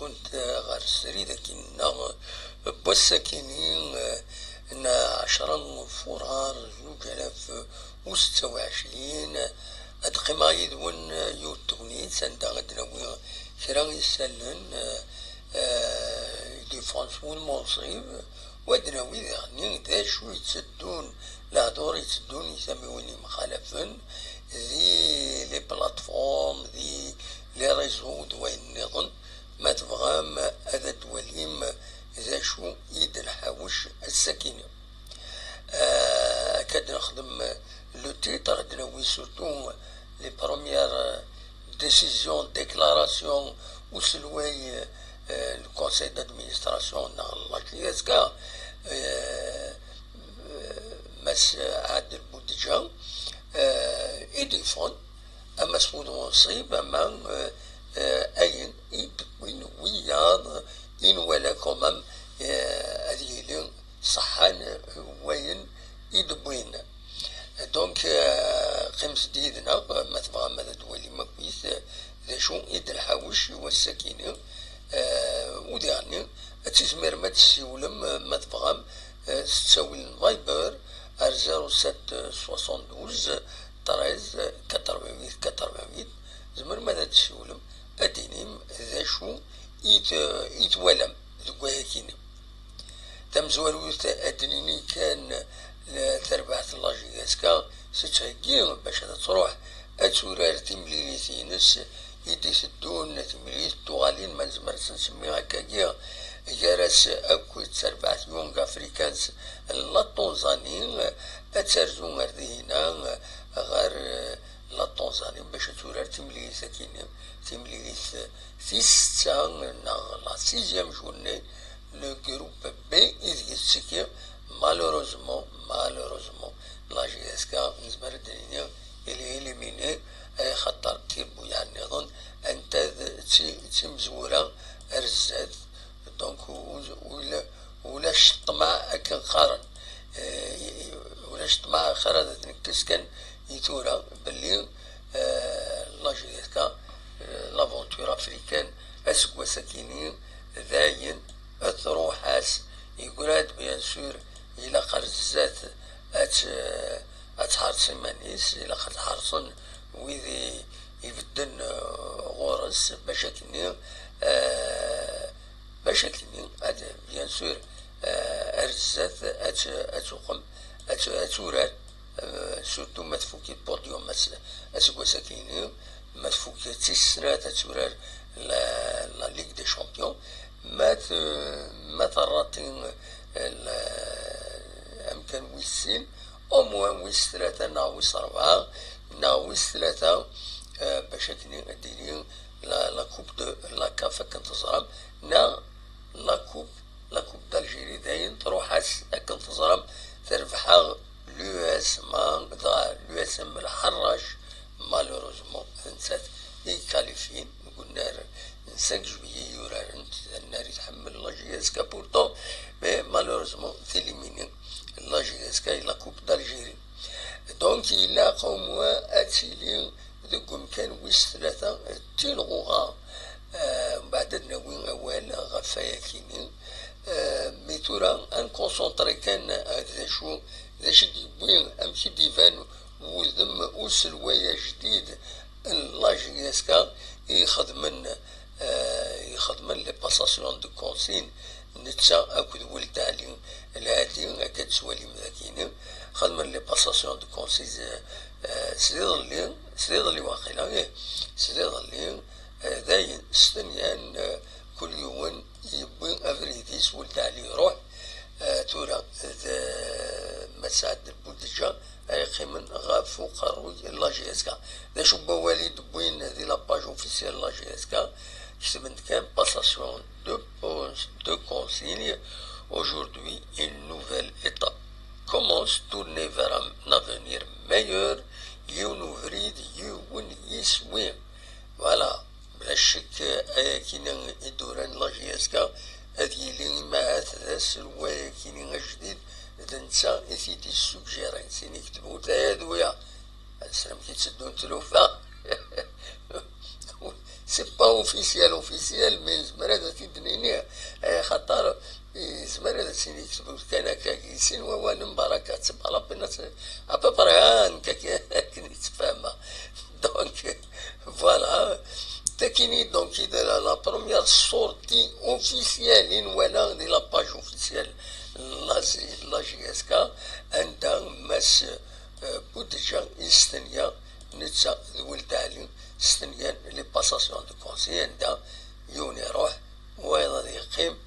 كنت غير السري لكن بوسكينين إن 10 فبراير 2026 أدقما يدون يوتونيت عندها غدناوي كرا يسالن ديفونسو المنصيب ودناوي يعني دا شو يتسدون الهدور يتسدون يسميوني مخالفين ذي لي بلاتفورم ذي لي ريزو دوين نظن ما تبغام هذا الدوليم ذا شو يد الحاوش السكينة كاد نخدم لو تيتر دناوي سورتو لي بروميير ديسيزيون ديكلاراسيون وسلواي الكونسيل دادمينستراسيون لا كياسكا مس عادل بودجا يديفون اما سفود ونصيب اما اين يدوين وياض ان ولا كومام هذه لين صحان وين يدبوين دونك قمص ديدنا ما تبغى ماذا دولي ما كويس ذا شو يد الحاوش والسكينة وديعني تزمر ما تسيولم ما تبغى تساوي الفايبر 0772 13 88 زمر ماذا تسيولم أدينيم ذا شو يتولم ذكوهاكيني تمزوروث أدنيني كان تربعت لاجياسكا ستشاكي باش تروح أتورار تمليليثينس يدي سدون تمليليث توغالين ما نزمرش نسميها هكاكيا جارس أكو تربعت يونغ أفريكانس لا طنزاني أترزون هنا غير لا طنزاني باش تورار تمليليث كيني تمليليث فيستان لا سيزيام جورني le groupe B يزيد malheureusement la GSK نزمر الدنيا اللي إليميني أي خطر تيربو يعني أظن أنت تمزورة أرزاد دونك ولا شطمع أكن قارن ولا شطمع خرجت نكسكن يتورا باللي لا GSK لافونتور أفريكان أسكوا سكينين ذاين تروحاس يقولاد بيان سور إلا قرزات أتحرص مانيس إلا قد حرصن ويذي يبدن غورس بشكل هذا بيان سور أرزات أتوقم أتورات سورتو مدفوكي بوديوم أسكوا سكيني مدفوكي تسنات أتورار لا ليغ دي شامبيون ما تراتين أمكان ويسين أو موان ويس 3 ناويس 4 ناويس 3 باش نديرين لا كوب دو لا كافا كنتزرب لا كوب دالجيري داين تروح كنتزرب تربحها لو اس ام الحراج مالوروزمون نسات يكاليفين قلنا 5 juillet يورا النار يتحمل لا جياسكا بورتون مي مالوروزمون تيليميني لا جياسكا لا كوب دالجيري دونك إلا قوموا أتيلين ذكم كان ويس 3 تيلغوغا بعد نوين أول غفايا كيني مي تورا ان كونسونطري كان هذا شو ذا شدي بوين أمشي ديفان وذم وسلوايا جديد لا جياسكا يخدمن لي باساسيون دو كونسين نتسا أكد ولد عليهم الهادي أكد سوالي مذاكيني خدمن لي باساسيون دو كونسين سريض واقيلا سريض اللي داين ستنيان كل يوم يبين أفريديس ولد عليه روح تورا مساعد البودجة قيمن غافو قروي لا جي اس كا ذا شو بواليد بوين هذه لاباج اوفيسيال لا جي اس كا كتبت كان باساسيون دو كونسيgne aujourd'hui une nouvelle étape commence tourner vers un avenir meilleur ينوفريد يون يسوي فوالا بلا شك كاين يدوران لا جي اس كا هذه اللي مع ثلاث سلوايا كاينين جديد تنسى يثيتي السوجيرين سين يكتبوا ثلاث ويا السلام كيتسدون تلوفا c'est pas officiel mais زمرة تدنيني خطر زمرة سيني كان كيسين ووان مباركة تبع ربنا أبا برهان كني تفهمها دونك فوالا تكيني دونك لا بروميير سورتي اوفيسيال ولا دي لا باج اوفيسيال لا جي اس كا عندها ماس بودجا يستنيا نتسا ولد علي ستنيا لي باساسيون دو كونسي عندها يوني روح ويضا يقيم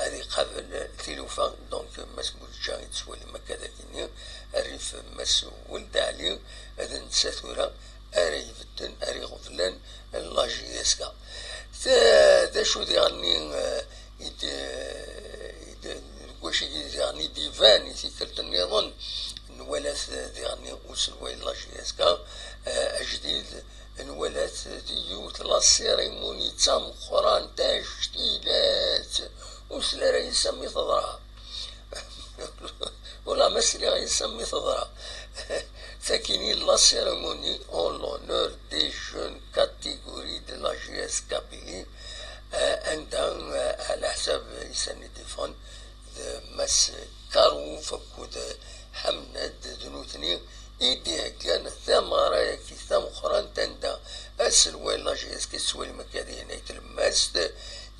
هذه قبل ثلوفا دونك ماس بودجا يتسوالي ما كذاكيني الريف ماس ولد علي هذا نتسا ثورا أري بدن أري غفلان لا جي اس كا دا شو يعني واش يعني ديفان يثيكلت النظام نولات يعني وسلوي لا جي اس كا جديد نولات ديوت لا سيريموني تام قران تاع جديدات وسلا راه يسمي تضرها ولا مسلي راه يسمي تضرها تكيني لا سيريموني اون لونور دي جون كاتيجوري دو لا جي اس كابيلي عندها على حساب يسني ديفون مس كارو فكود حمد دنوتني إيديها كان ثمرة كي ثم خران تندا أسلوي لا جي اس كي سوي المكادي هنا يتلمس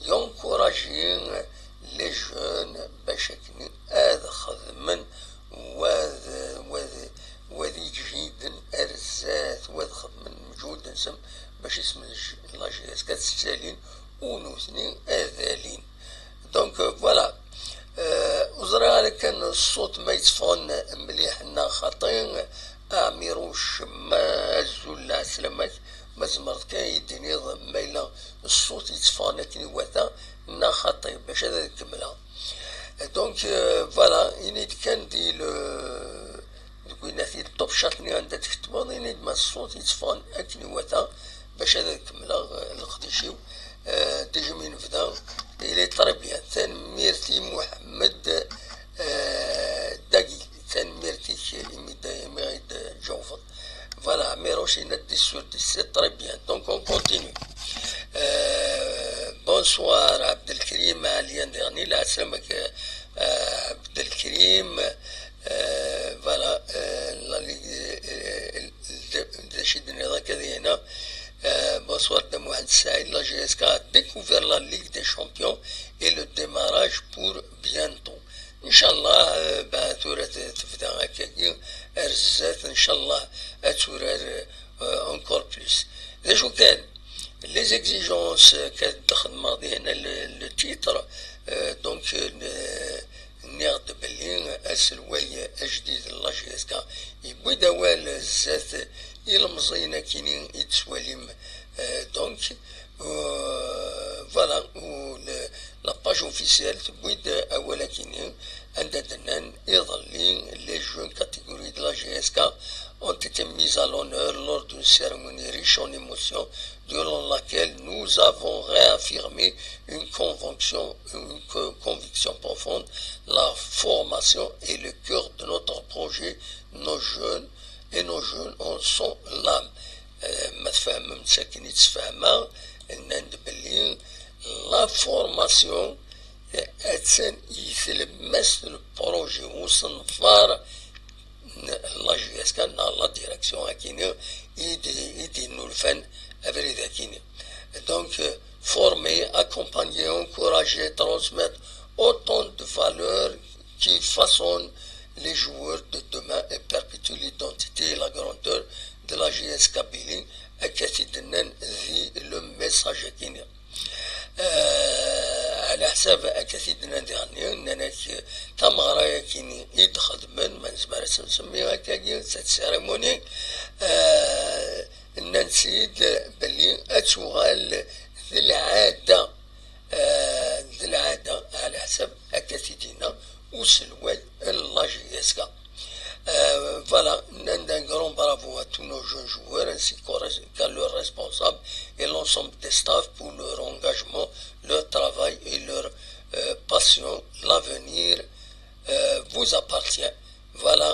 ينكوراجين لي جون باش كني هذا خدمن وذي جيدا أرزات وذ خدمن مجهود نسم باش اسم لا جي اس كتسالين ونوثني أذالين دونك فوالا وزرا كان الصوت ما يتفون مليح لنا خاطين اميروش ما زولا سلامات ما زمرت كان يديني مايلا الصوت يتفون كني وثا نا خاطي باش هذا نكملها دونك فوالا ينيد كان دي قلنا في الطوب شاتني عندها تكتبون ينيد ما الصوت يتفون كني وثا باش هذا نكملها القديشيو ديجا من نبدا إلى طربيان ثان ميرتي محمد داقي ثان ميرتي ميغيد جوفض فوالا ميروش يندي سور دي سي طربيان دونك اون كونتينيو بونسوار عبد الكريم عليان ديرني لا سلامك عبد الكريم فوالا النشيد النظام كذا هنا bonsoir de Mohamed Saïd, la GSK a découvert la Ligue des Champions et le démarrage pour bientôt. Inch'Allah, Toura تبدا هكاكي أرزات Inch'Allah أتورار encore plus. شو كان les exigences كتدخل ماضي هنا le titre donc نيغ de Berlin أسلوي أجديد لا GSK يبوي دوال الزات المزينة كينين يتسواليم دونك فوالا لا باج اوفيسيال تبويد اولا كينين عندها دنان يظلين لي جون كاتيجوري دو لا جي اس كا ont été mis à l'honneur lors d'une cérémonie riche en émotions durant laquelle nous avons réaffirmé une conviction profonde. La formation est le cœur de notre projet. Nos jeunes en sont l'âme. ما تفهم مساكن يتفهمها ان عند بلي لا فورماسيون اتسن يثلمس البروجي وصنفار لا جي اس كان لا ديريكسيون كيني يدي الفن افريدا كيني دونك former, accompagner, encourager, transmettre autant de valeurs qui façonnent les joueurs de demain et perpétuent l'identité et la grandeur de la GS Kabylie أكثر ذي لو ميساج كيني على حساب أكثر ديالني أننا تمغرا كيني يدخل من زمارة نسميها كاكي سات سيريموني نسيد بلي أتوغال ذي العادة على حساب أكثر دينا وسلوال اللاجيسكا. Voilà, un grand bravo à tous nos jeunes joueurs ainsi qu'à leurs responsables et l'ensemble des staffs pour leur engagement, leur travail et leur passion. L'avenir vous appartient. Voilà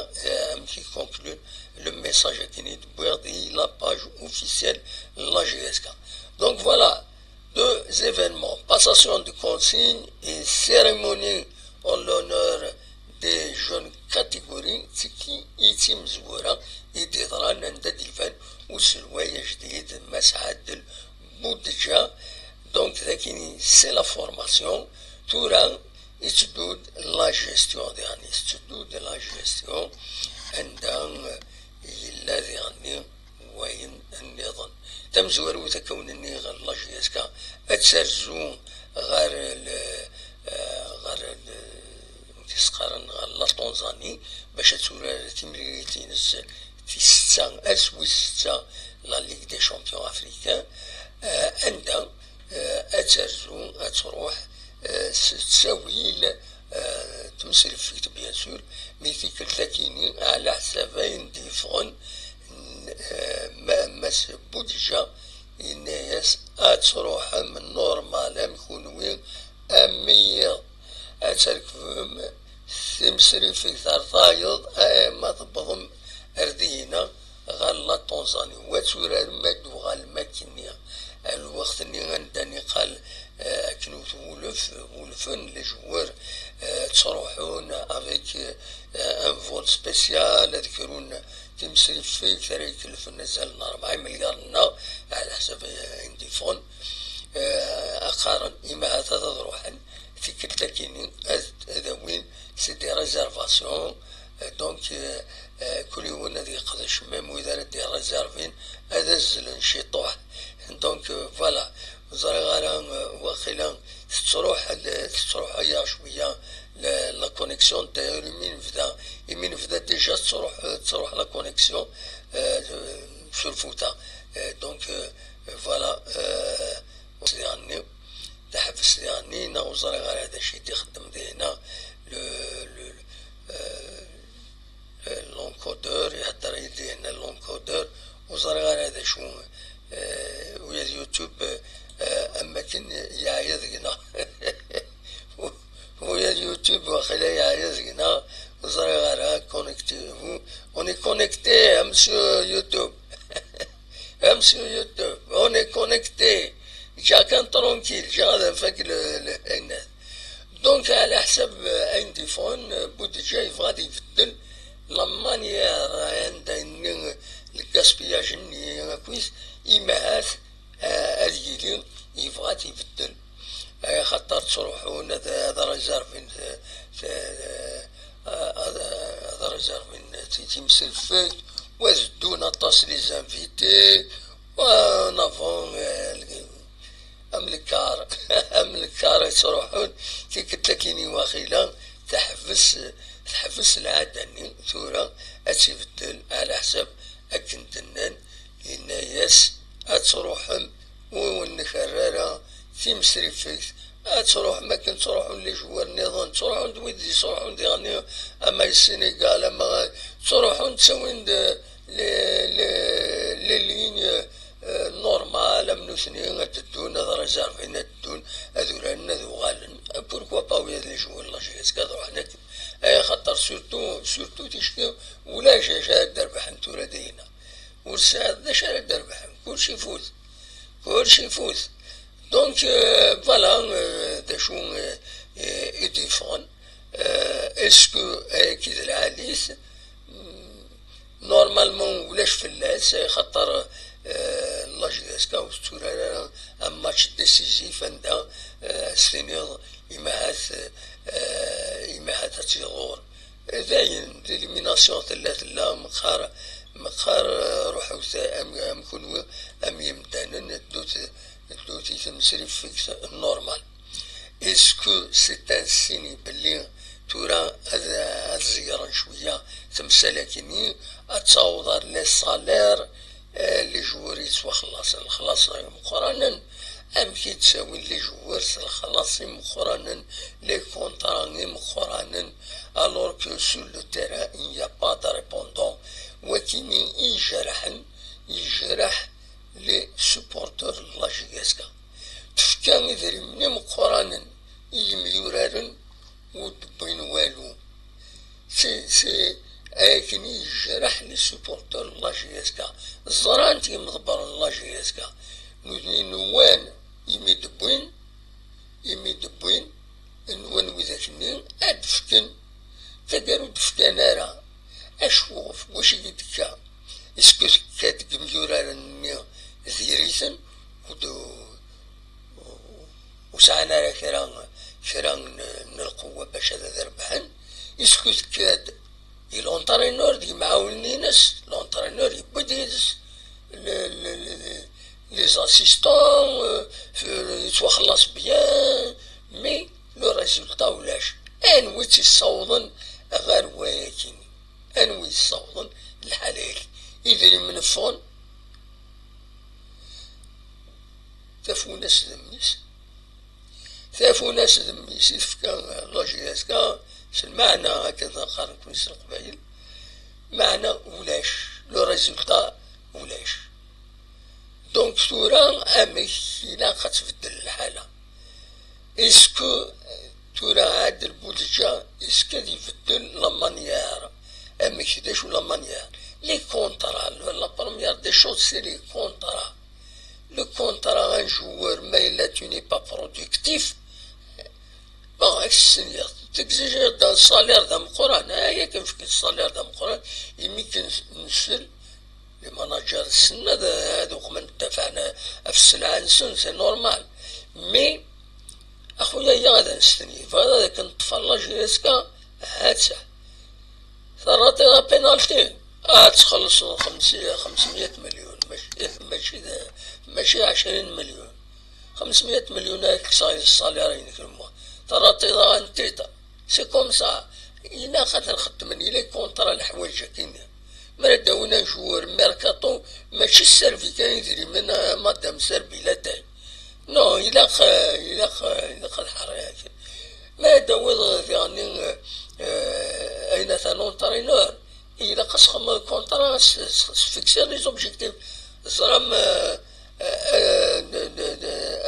qui conclut le message qui est de la page officielle de la GSK. Donc voilà, deux événements, passation de consignes et cérémonie en l'honneur des jeunes catégories qui يتم زورا يديران عند ديفان وسلوايا جديد مسعد البودجة. دونك ذاكيني سي لا فورماسيون تورا يتدود لا جيستيون يعني يتدود لا جيستيون عندها الذي يعني وين النظام تم زورو تكون غير لا جيسكا اتسرزو غير غير تسقرن لا طنزاني باش تورا تمريتين في ستة اسويستا لا ليغ دي شامبيون افريكان عندها اتسرزو اتروح تساوي تمثل فيك بيان سور مي فيك التاكيني على حسابين ديفون مس بودجا الناس اتروح من نورمال ام يكونوا امية اتركهم تمثل فيك ثارطايض ما تبضم اردينا غالا طنزاني وتورا المادو غالماكينيا الوقت اللي عندني قال كنو ولفن لي جوار تروحون افيك ان فول سبيسيال يذكرون تمثل فيك ثري يكلف نزل 4 مليار على حسب عندي فون اقارن اما هذا روحا في كلتا كيني هذا وين سي دي ريزيرفاسيون دونك كل يوم هذه قداش ميم واذا دي ريزيرفين هذا الزلن شي طوح دونك فوالا زرغارا واخيلا تروح يا شويه لا كونيكسيون تاعو يمين فدا ديجا تروح لا كونيكسيون في الفوتا دونك فوالا يعني تحفز يعني نوزر غير هذا الشيء تخدم هنا لونكودور يهدر يدي هنا لونكودور وزر غير هذا شو ويا اليوتيوب اما كن يعيذنا ويا اليوتيوب وخلا يعيذنا وزر غير كونيكتي اوني كونيكتي امسيو يوتيوب امسيو يوتيوب اوني كونيكتي جا كان ترونكيل جا هذا فك الناس دونك على حسب عندي فون بودجا غادي يبدل لا مانيير عند الكاسبياج اني كويس ايماعات هذه يبغى يبدل خاطر تروحون هذا ريزيرفين هذا ريزيرفين تيمثل فيك وزدونا طاس لي زانفيتي ونافون املكار تروحون كي كتلاكيني واخيلا تحفز العدني ثورة اتبدل على حساب اكنتنن الناس اتروحهم ونكررها في مسرفيك تروح ما كنت تروحون لي جوار النظام تروحون دويدي تروحون ديغني اما السنغال اما تروحون تسوين لي لين نورمال من سنين تدون هذا ريزيرفين تدون هذولا هذو غالن بوركوا با ويا لي جوار لا جيس كادرو حنا خاطر سورتو تيشكي ولا جا دربح نتورا دينا والساعة ذا شارع دربح كلشي يفوز دونك فوالا دا شو يديفون اسكو كي العاليس نورمالمون ولاش فلاس خاطر لا جيسكا وستورا ان ماتش ديسيزيف عندها سينيور إماهات تيغور داين ديليميناسيون لا مخار روحو ام كونوا ام يمدانن دوتي تمسري فيكس نورمال اسكو سي ان سيني بلي تورا هذا الزيارة شوية تمسلكني اتصاوض لي صالير لي جوار يتسوا خلاص مقرانا ام كي تساوي لي جوار الخلاص مقرانا لي كونطرا مقرانا الور كو سور لو تيران يا با دو ريبوندون وكيني يجرح لي سوبورتور لا جيسكا تفكان يدري مني مقرانا يميورارن ودبين والو سي لكن يجرح لي سوبورتور لا جي اس كا زرانتي مضبر لا جي اس كا نوان يمي دبوين نوان وذاكني ادفكن تقارو دفكان راه اشوف واش يدكا اسكو كاتك مجورا ذيريثن وسعنا راه كرا القوة باش هذا ربحن اسكو كاد لونترينور دي معاوني ناس لونترينور يبديز لي اسيستون يتوخلص بيان مي لو ريزولتا ولاش انوي تيصوضن غير واكين انوي يصوضن الحلال اذا من فون ثافو ناس ذميس يفكا لوجي اسكا المعنى هكذا قارن كويس القبايل معنى ولاش لو ريزولتا ولاش دونك تورا امك إلا غتبدل الحالة اسكو تورا هاد البودجة اسكو يبدل لا مانيير امك داش ولا مانيير لي كونطرا لا بروميير دي شوز سي لي كونطرا لو كونطرا ان جوور ما إلا tu n'es pas productif bon السنية تكزيجير دا الصالير دا مقران هيا كنفك الصالير دا مقران يمكن نسل لي ماناجر السنة هادوك من دفعنا في السلعة نسن سي نورمال مي اخويا هي غادا نستني فهذا كنطفى لا جي اس كا هاتسه ثراتي بينالتي تخلص 500 مليون ماشي 20 مليون 500 مليون هاك صاير الصاليرين كلمة ثراتي انتيتا سي كوم سا إلا خاطر خدمني لي كونطرا الحوايج كاينين مرا داونا جوار ميركاتو ماشي السيرفي كاين يدري من مادام سيرفي لا تاي نو إلا خا الحريات ما داوض يعني أين ثانون ترينور إلا قسخم كونطرا فيكسير لي زوبجيكتيف زرام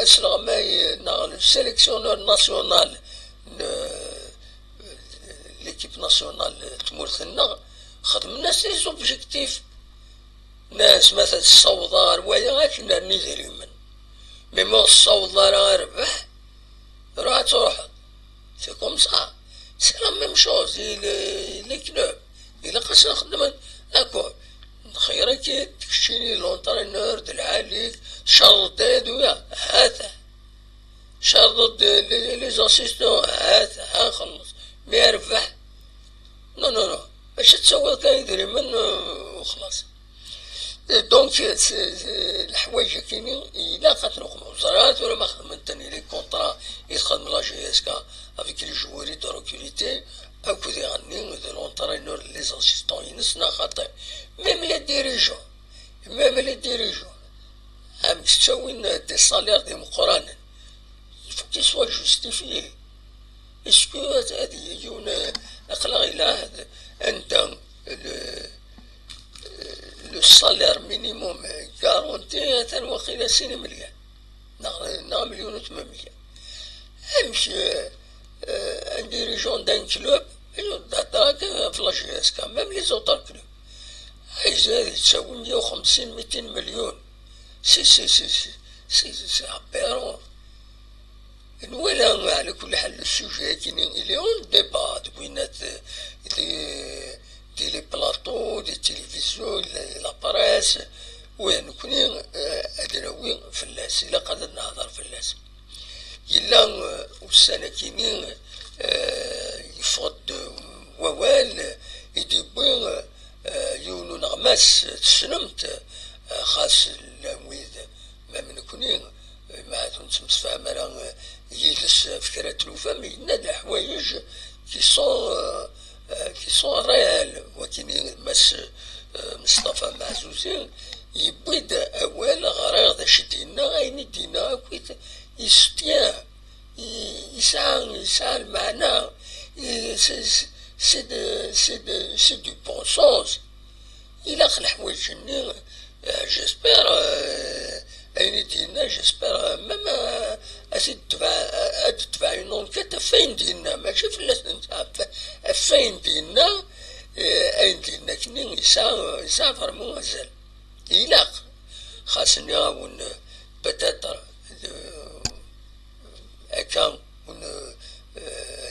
أسرع ما السيليكسيونور ناسيونال ليكيب ناسيونال تمورثنا خدمنا سي زوبجيكتيف ناس مثلا الصوضار ويا غاش نرني من ميمو الصوضار ربح راه تروح سي كوم سا سي لا ميم شوز لي كلوب إلا قاس نخدم اكو خيرك تكشيني لونترينور دلعاليك شرط يدويا هذا شرط لي زاسيستون هذا هنخلص ما يربح نو باش تسوي كيدري من وخلاص دونك الحوايج كاينين إلا خاطر وزارات ولا ما خدمتني لي كونطرا يخدم لا جي اس كا افيك لي جواري دو روكوليتي اكو دي غني دو لونترينور لي زاسيستون ينسنا خاطر ميم لي ديريجون هم تسوين دي صالير دي مقرانا يفو كي سوا جوستيفيي اسكو هادي يجون اقلا إلا انت لو صالير مينيموم كارونتي تنوخيلا 6 مليون نا مليون و 800 امشي ان ديريجون دان كلوب داك في لا جي اس كا ميم لي زوتر كلوب عايز هادي تساوي 150 200 مليون سي عبيرون نولا على كل حال السوجي كاينين إلي اون ديبا بينات دي لي بلاطو دي التلفزيون لا بريس وين كوني ادراوي فلاس الا قادر نهضر فلاس الا والسنه كاينين يفض ووال يديبوين يونو نغماس تسنمت خاص الامويد ما من كونين ما تمسفهم راه يجلس فكرة الوفاء ينادى حوايج كي سون ريال وكاين مس مصطفى معزوزين يبيد اوال غريض شدينا غاين يدينا كويت يستيان يسعى المعنى سي دو بون سونس الى خل حوايج جيسبر أين دينا جيسبر ماما أسيد تبع اون انكيت فين دينا ماشي فلاس فين دينا أين ديالنا كني يسعى فرمو مازال يلاق خاصني غاون بتاتر هكا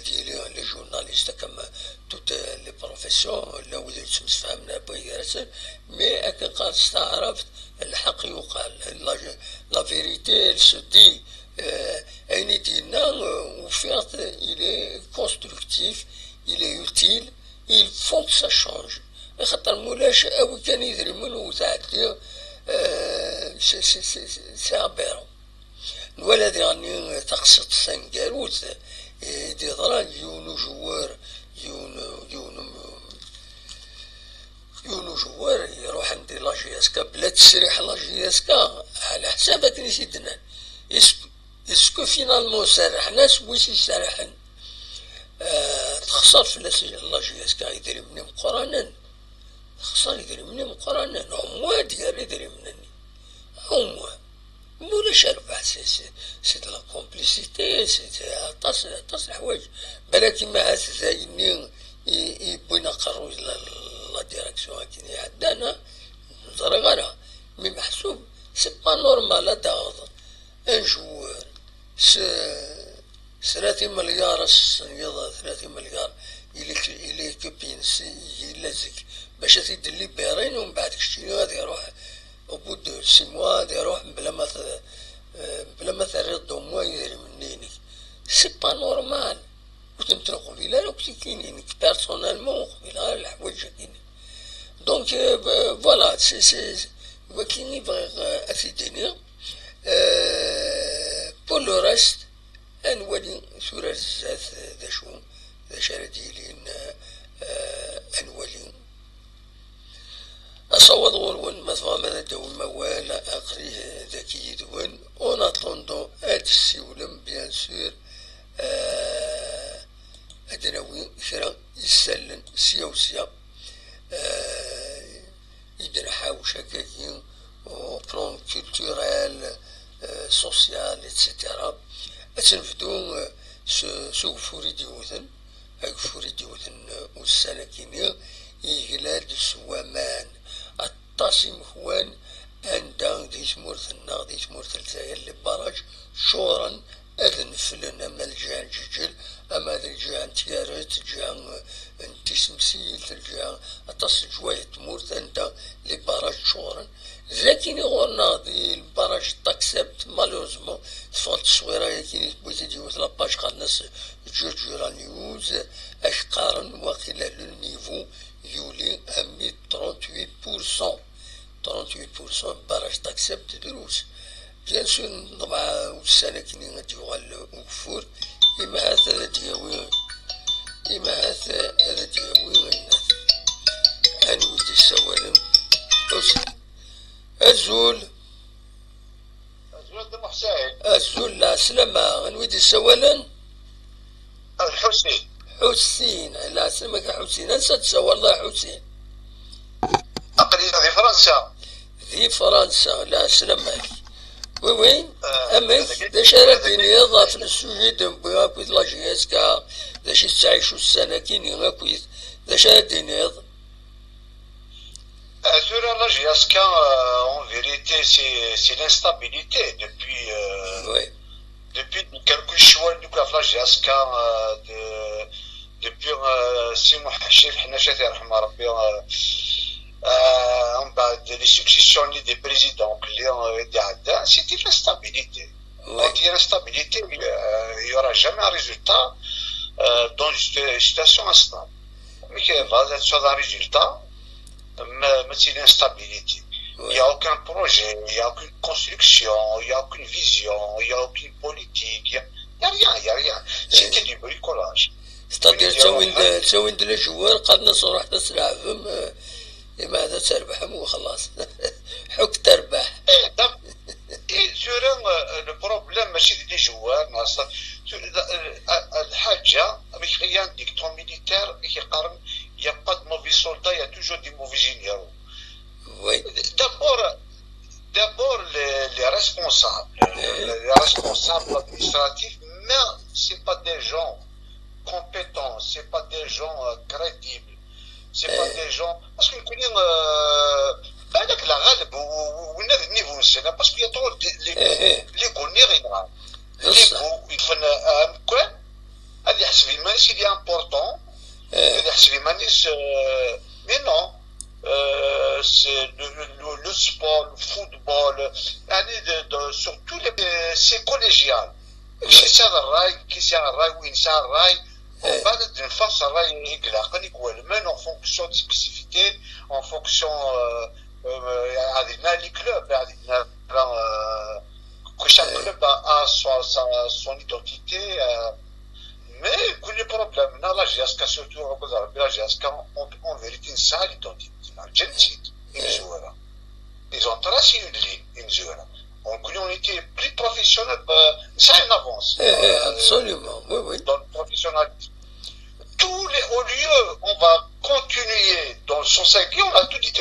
ديالي لي جورناليست كما توت لي بروفيسيون لا وليت تفهمنا بغيرسل مي هكا قال استعرفت الحق يقال لا فيريتي سو دي أين ديالنا وفيرت إلي كونستركتيف إلي يوتيل il faut que ça change خاطر مولاش أوي كان يدري منو تعدي سي عبيرو الولد يعني تقصد سنقاروت دي ضران يونو جوار يونو جوار يروح عند لاجياسكا بلا تسريح لاجياسكا على حسابك نسيتنا اسكو فينالمون سرح ناس ويش يسرحن تخسر في لاجياسكا يدري مني مقرانا تخسر يدري مني مقرانا هما ديال يدري منني هما مولاش ربح سي لا كومبليسيتي سي طاس الحوايج بلاكي ما هاز زايني يبوينا قروا لا ديريكسيون كي عندنا زرغانا مي محسوب سي با نورمال هذا ان جوار 30 مليار السنة 30 مليار إلي كوبين يلزق باش تيد اللي بيرين ومن بعد كشتي غادي يروح أبو دو 6 موا غادي يروح بلا ما تريد دو موا يدير منينك سي با نورمال وتنتر قبيلة لو كنتي كاينينك بيرسونيلمون قبيلة الحوايج كاينين دونك فوالا سي وكاين يبغي أفيديني بور لو ريست أنولي سورة الزات ذا شو ذا شارديلين أنولي أصوض غلون مثلا ماذا دو الموال أقريه ذكي دون أون أطلندو أد السيولم بيان سور أدناوي شرا يسلن سيوسيا يدنا حاوش هكاكين أو بلون كولتورال سوسيال إتسيتيرا أتنفدو سوفوري ديوثن أكفوري ديوثن والسنكيني إغلال سوامان الطاسم خوان أندان ديش مورثنا ديش مورث الزاير اللي براج شورا أذن فلن أما الجان جيجل أما الجان تيارت جان انتسمسيل الجان أتص جواية مورث أندا اللي براج شورا لكن غورنا دي البراج تاكسبت مالوزمون فالت الصغيرة يكين بويتي ديوث لاباج قالناس جرجورا نيوز أشقارا وقيل للنيفو يولي أمي 38% براج تاكسبت دروس بيان سور طبعا والسنة كيني غادي يغال وفور إما هذا دياوي أنويدي السوالم أزول دم حسين أزول لا سلامة أنويدي السوالم حسين لا سلامك حسين أنسى تسوى الله حسين أقري في فرنسا لا سلامك وين أمس داش راه يضاف للسوجي دمبوها كويت لاجياسكا داش يستعيشوا السنة كيني كويت داش راه Sur la GSK, en vérité, c'est l'instabilité depuis quelques choix de la GSK, depuis Simon Hachir, les successions des présidents, c'était l'instabilité. Quand il y a l'instabilité, il n'y aura jamais un résultat dans une situation instable. Mais qu'il y a un résultat, mais c'est l'instabilité. Il n'y a aucun projet, il n'y a aucune construction, il n'y a aucune vision, il n'y a aucune politique, il n'y a rien. C'était du bricolage. C'est-à-dire تسوين دل الجوار قادنا صراحة تسلعبهم إما هذا تربحهم وخلاص حك تربح. Sur le problème ماشي ديال الجوار الحاجة avec un dicton militaire qui قارن il n'y a pas de mauvais soldats, il y a toujours des mauvais généraux. Oui. D'abord les responsables administratifs, mais ce n'est pas des gens compétents, ce n'est pas des gens crédibles, ce n'est pas des gens, parce qu'on connaît avec la غالب ونادي النيفو السنة parce qu'il y a trop les connaît les يدفن كون هذا يحسب مانيش اللي important هذا يحسب مانيش mais non c'est le sport le football sur tous les c'est collégial كيس هذا الراي كيس هذا الراي وينسى الراي وبعد نفاس الراي يقلق يقول en fonction des spécificités en fonction les clubs chaque club a son identité mais il y a des problèmes dans la GSK surtout la GSK en vérité une sale identité ils ont tracé une ligne une zone on était plus professionnels ça une avance absolument oui dans le professionnalisme tous les hauts lieux on va continuer dans le sens qui on a tout dit.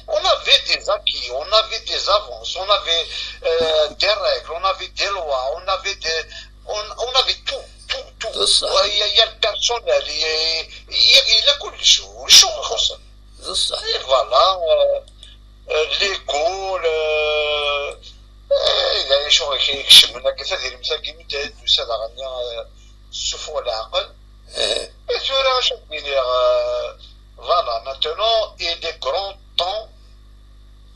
On avait des acquis, on avait des avances, on avait des règles, on avait des lois, on avait tout. Il y a le personnel, il y a كل شيء خاصة. Et voilà, l'école, il y a des choses qui يكشمنا كثير مساكين متى وسلا غنيا سفو العقل. Et sur la chaque voilà, maintenant, il est grand temps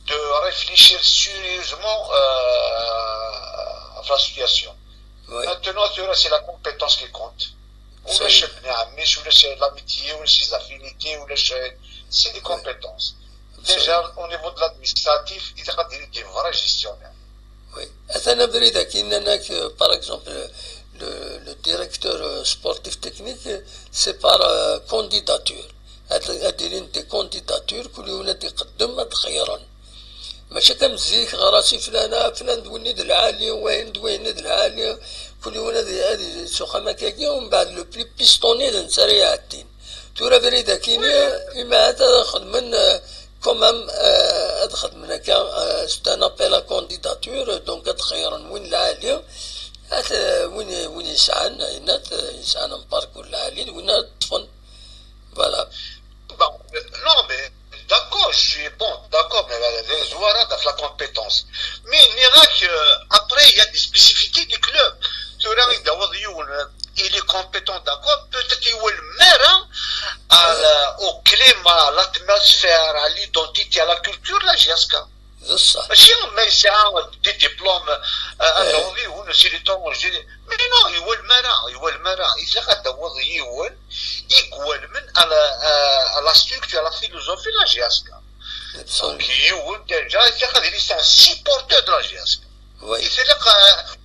de réfléchir sérieusement à la situation. Oui. Maintenant, c'est la compétence qui compte. Ou c'est l'amitié, ou les affinités, ou c'est des compétences. Déjà, au niveau de l'administratif, il y a des vrais gestionnaires. Oui. Par exemple, le directeur sportif technique, c'est par candidature. هادين دي كونديداتور كل ولاد يقدم تخيرا ماشي كمزيك غراسي فلان دويني د العالية وين دويني د العالية كل ولاد هادي سوخا مكاكيا ومن بعد لو بلي بيستوني نساري عادين تورا فريدا كينيا إما هذا خدمن كومام هذا خدمن هكا ستان ابيل كونديداتور دونك تخيرا وين العالية وين يسعن مباركو العالية وين تفن voilà. Bon, non, mais d'accord, je suis bon, d'accord, mais les joueurs ont la compétence. Mais il y a qu'après, il y a des spécificités du club. Il est compétent, d'accord, peut-être qu'il est le maire au climat, à l'atmosphère, à l'identité, à la culture, la GSK. Si on met des diplômes à l'envie, ou si le temps, mais non, il est le maire, il s'est يقول من على structure, à la philosophie de la GSK. Donc, c'est un supporter de la GSK. Il fait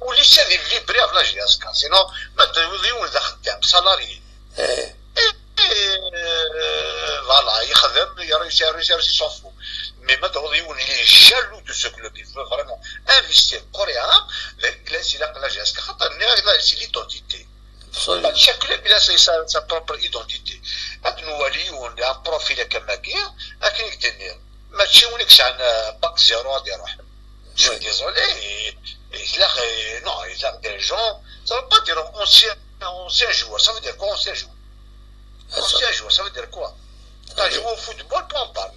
ou laisser des vibrer avec la GSK. Sinon, maintenant, on est un salarié. Voilà, il réussit, il s'en fout. Mais maintenant, on est jaloux de ce club. Il veut vraiment investir coréen. C'est la GSK. C'est l'identité. Chaque club il a sa propre identité. Nous on a un profil comme ça, avec des nids. Mais si on est un bac zéro à dire, je suis désolé. Non, il y a des gens. Ça ne veut pas dire ancien joueur. Ça veut dire quoi ancien joueur? Ancien joueur, ça veut dire quoi? Tu as joué au football, pas en parle.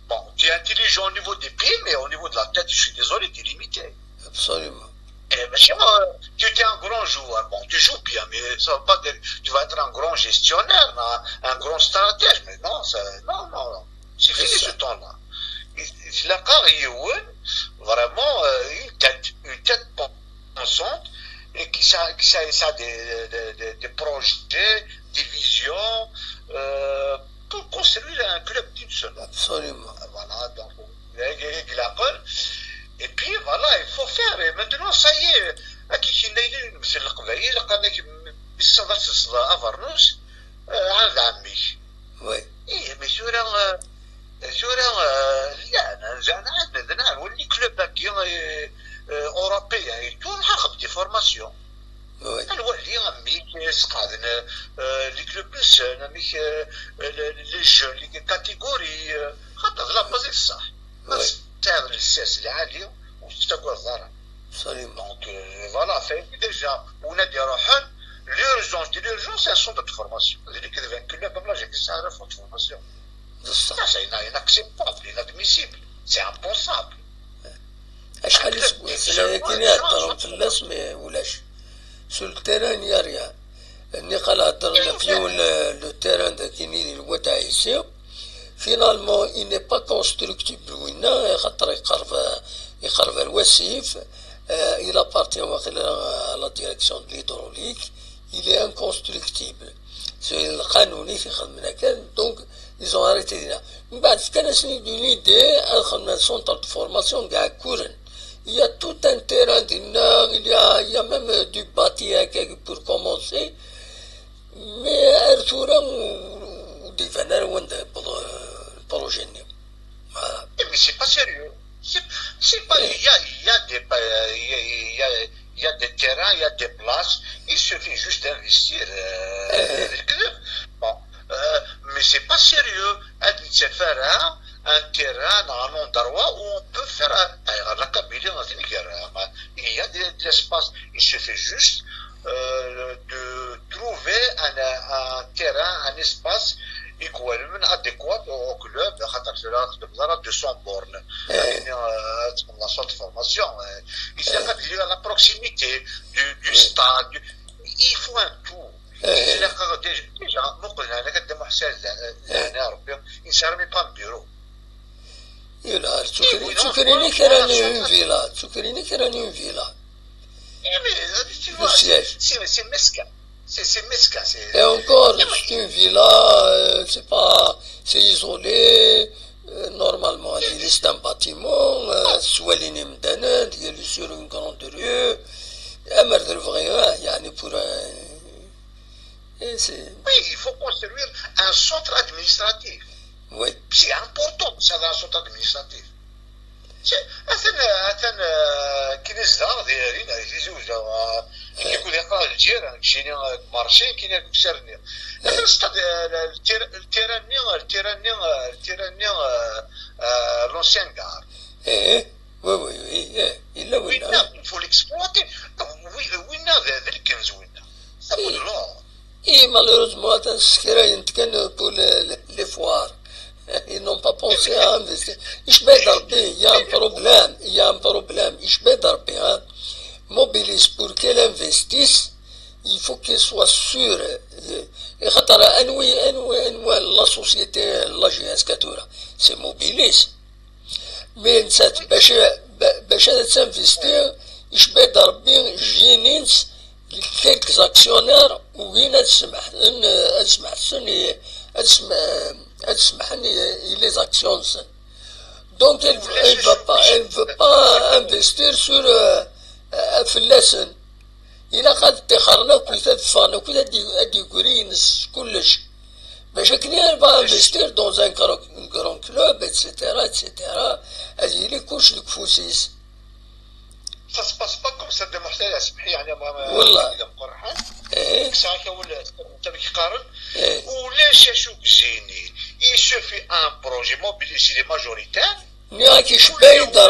Bon, tu es intelligent au niveau des pieds, mais au niveau de la tête, je suis désolé, tu es limité. Absolument. Tu es un grand joueur, bon, tu joues bien, mais ça ne veut pas dire tu vas être un grand gestionnaire, un grand stratège, mais non, non, c'est fini ce temps-là. Il a vraiment une tête pensante et qui a des projets, des visions pour construire un club d'une seule. Absolument. Voilà, donc, il appelle. Et puis voilà, il faut faire. Et maintenant, ça y est, كي نايلين مثل القبائل لقينا بالصدى تصدى افرنوس عند عمي. وي. إيه مي سورة لا أنا عندنا نولي كلوب هكي أوروبيان يتو نحقق دي فورماسيون. نولي عمي كيسقعدنا لي كلوب نسان عمي لي جون لي كاتيجوري خاطر لا بازي الصح. تعمل السياسة العالية وتستقر الضرر. Donc voilà, déjà, on a des rochons. L'urgence, c'est un centre de formation. C'est-à-dire que le club, comme là, j'ai des arrêts de formation. بصح Ça, c'est inacceptable, inadmissible. C'est impensable. شحال يسوى سنة كاين يهضروا في الناس ما ولاش سو التيران يا ريال اللي قال هضرنا فيه لو تيران دا كاين الوا تاع عيسى فينالمون il n'est pas constructible وينا خاطر يقرب الوسيف il appartient à la direction de l'hydraulique il est inconstructible c'est القانوني في خدمنا كان دونك ils ont arrêté là من بعد كان سني دون ليدي خدمنا سونتر دو فورماسيون كاع كورن il y a tout un terrain il y a même du bâti pour commencer mais Arthur ودي فانا وين البروجي Mais c'est pas sérieux. C'est pas, il y a des terrains, il y a des places, il suffit juste d'investir. Bon, mais c'est pas sérieux. C'est faire un terrain dans un endroit où on peut faire la Kabylie dans une guerre. Il y a de l'espace. Il suffit juste de trouver un terrain, un espace adéquat au club, de 200 bornes. La sorte de formation. Il s'agit de la proximité du stade. Il faut un tout. Déjà, il ne sert même pas un bureau. يلا تفكريني كراني فيلا تفكريني كراني فيلا C'est mesquin. C'est mesquin. Et encore, c'est une villa, c'est isolé. Normalement, c'est un bâtiment, souligné maintenant, il est sur une grande rue. أمر الفغيان يعني pour Oui, il faut construire un centre administratif. Oui. C'est important, ça, dans un centre administratif. كاين الزهر دايرين يجوز كيكون يقرا الجيران كاين مارشي كاين كسرني التيراني لونسيان كار وي وي الا وين il faut l'exploiter وين هذا الكنز وين اي مالوروزمون هذا السكيرة ينتكن بور لي فوار ils n'ont pas pensé à investir. Il y a un problème. Mobilis, pour qu'elle investisse, il faut qu'elle soit sûre. La société, la GS Katura, c'est Mobilis. Mais باش تنفستير يشبه ربي جينينس quelques actionnaires وين تسمح les actions. Donc elle ne veut pas investir sur فلاسن إلا خدت تخرنا كل تدفعنا كل هادي كورينس كلش باش كني elle va investir dans un grand club etc هادي لي كلش الكفوسيس. Ça se passe pas comme ça de Marseille اسمحي يعني والله مقرحان ساعه ولا تبي قارن ولاش شوف جيني il se fait un projet mobilisé les majoritaires نياك يشبه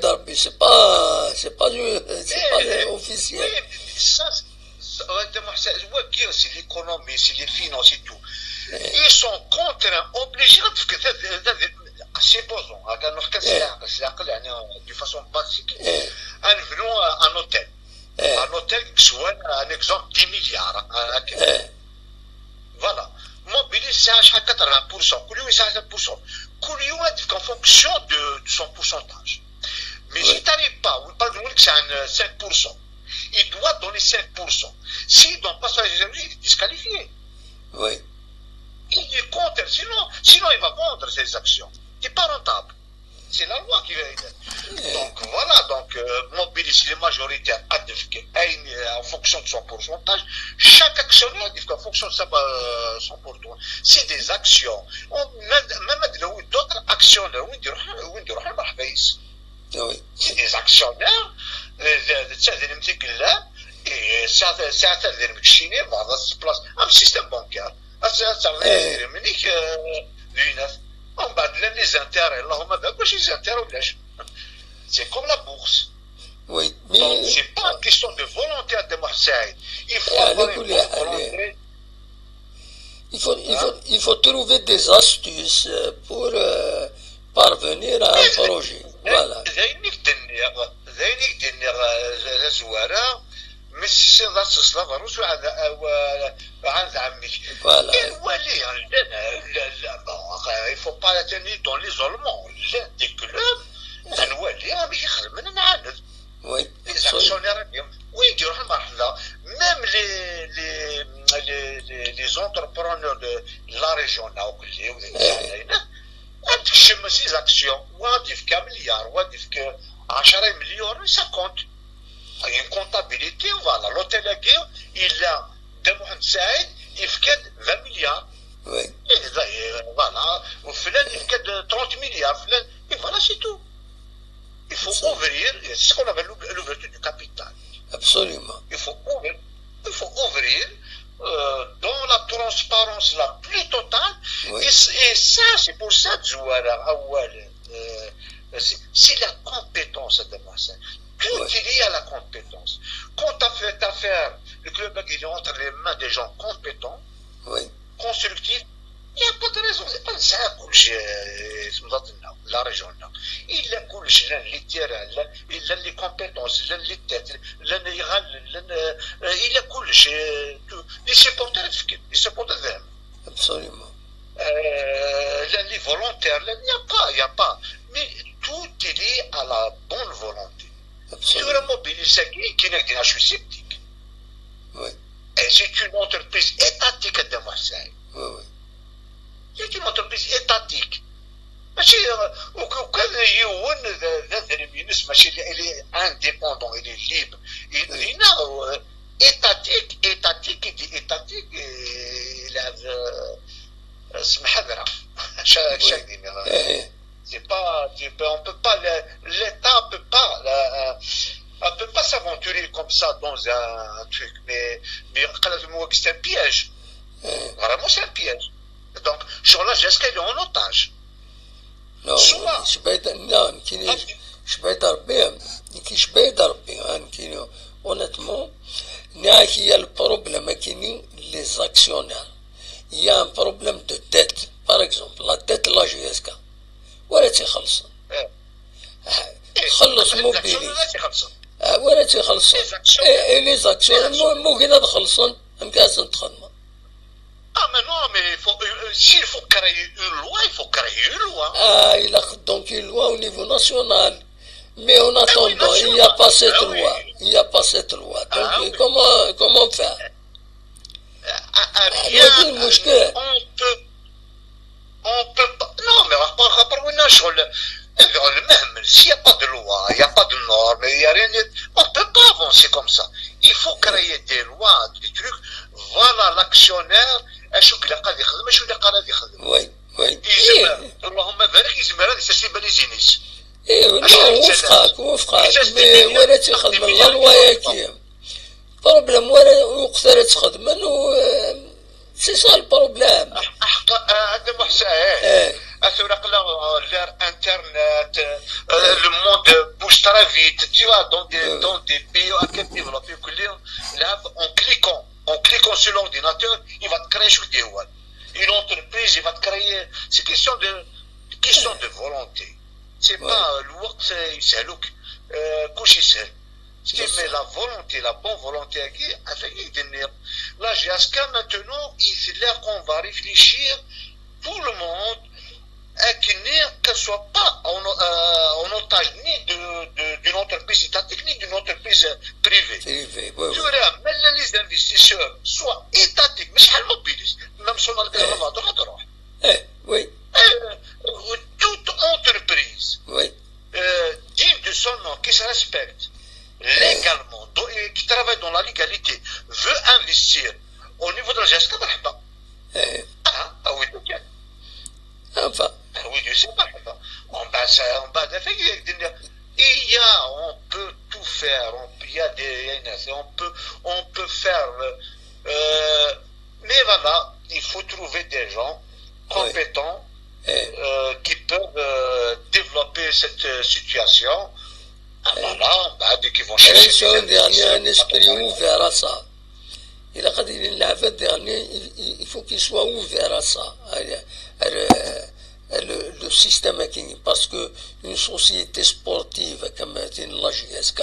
ربي c'est pas officiel. C'est l'économie, c'est les finances et tout. Ils sont contraints, obligés supposons de façon basique venons à un hôtel qui soit un exemple 10 milliards voilà mobilise 80% كل يوم 50% كل يوم en fonction de son pourcentage mais si tu n'arrives pas par exemple c'est un 5% il doit donner 5% s'il ne donne pas ça il est disqualifié oui il est contre sinon il va vendre ses actions c'est pas rentable. C'est la loi qui va aider. Donc voilà, mobiliser les majoritaires en fonction de son pourcentage. Chaque actionnaire en fonction de son pourcentage. C'est des actions. Même d'autres actionnaires, c'est des actionnaires. Et un système bancaire. On bat les intérêts, c'est comme la bourse. Oui, mais donc c'est pas une question de volonté de Marseille. Il faut avoir une bonne volonté. il faut trouver des astuces pour parvenir à un projet. Voilà. ذينيك دنيا زوارة مش ذا تصلا روس عند عمك. Voilà. الولي لا il faut pas tenir dans l'isolement. Des clubs الولي مش يخدم من نعاند. Oui. Les actionnaires oui يديروا المرحلة même les entrepreneurs de la région là كلي وذيك عندك شمس les actions وادي في كمليار وادي في 10 مليون ça compte. Il y a une comptabilité, voilà. L'hôtel à Guerre, il a de Mohamed Saïd, il fait 20 milliards. Oui. Et voilà. Au final, il fait 30 milliards. Et voilà, c'est tout. Il faut ouvrir, c'est ce qu'on appelle l'ouverture du capital. Absolument. Il faut ouvrir dans la transparence la plus totale. Oui. Et ça, c'est pour ça, Zouara, c'est la compétence de Marseille. Tout est lié à la compétence. Quand tu as fait affaire, le club est entre les mains des gens compétents, oui. constructifs, il n'y a pas de raison. C'est pas ça, la région là. Il a les terrains, il a les compétences, il a les têtes, il a les supporters, Absolument. Les volontaires, il n'y a pas. Mais tout est lié à la bonne volonté. Absolument. Sur la mobilisation qui n'est que je suis sceptique. Oui. Et c'est une entreprise étatique de Marseille. Oui, oui. C'est une entreprise étatique. ماشي وكان يون ذات المينس ماشي اللي est indépendant, il est libre. Il a étatique il a سمحذرة chaque numéro. C'est pas, on peut pas, l'État peut pas s'aventurer comme ça dans un truc, mais c'est un piège. Vraiment, c'est un piège. Donc, sur la GESCA, il est en otage. Non, honnêtement, il y a le problème qui les actionnaires. Il y a un problème de dette. Par exemple, la dette de la GSK. ولا تيخلص خلص موبيلي ولا تيخلص لي زاكسيون مو كي تخلصن مكاسن تخدم. mais non, mais s'il faut créer une loi, il faut créer une loi. Il a donc une loi au niveau national. Mais en attendant, il n'y a pas cette loi. Il n'y a pas cette loi. Donc comment faire? On peut pas. Non, mais s'il n'y a pas de loi, il n'y a pas de normes, il n'y a rien, on ne peut pas avancer comme ça. Il faut créer des lois, des trucs. Voilà l'actionnaire. Oui, oui. اللهم بارك يزمر هذا يستسلم بنزينيس. وفقك مي ولا تخدم لا لوا ياكي. بروبليم ولا وقت تخدم سي سا البروبليم. هذا محسن. الثورة l'ère internet, le monde bouge très vite. Tu vois, dans des pays à quel développé, en cliquant sur l'ordinateur, il va te créer une entreprise, il va te créer. C'est question de volonté. C'est pas le work, c'est look. Mais la volonté, la bonne volonté, la GSK maintenant, c'est là qu'on va réfléchir, tout le monde, qu'elle ne soit pas en otage ni d'une entreprise étatique, ni d'une entreprise privée. Tu verras, même les investisseurs, soit étatiques, mais c'est mobilisent, même si on a le droit. Oui. Toute entreprise digne de son nom, qui se respecte légalement, qui travaille dans la légalité, veut investir au niveau de la gestion, oui, enfin. Oui, je sais pas. On peut tout faire. On peut faire. Mais voilà, il faut trouver des gens compétents qui peuvent développer cette situation. Voilà, qui vont chercher. Un esprit ouvert à ça. Il faut qu'il soit ouvert à ça, le système parce que une société sportive comme la GSK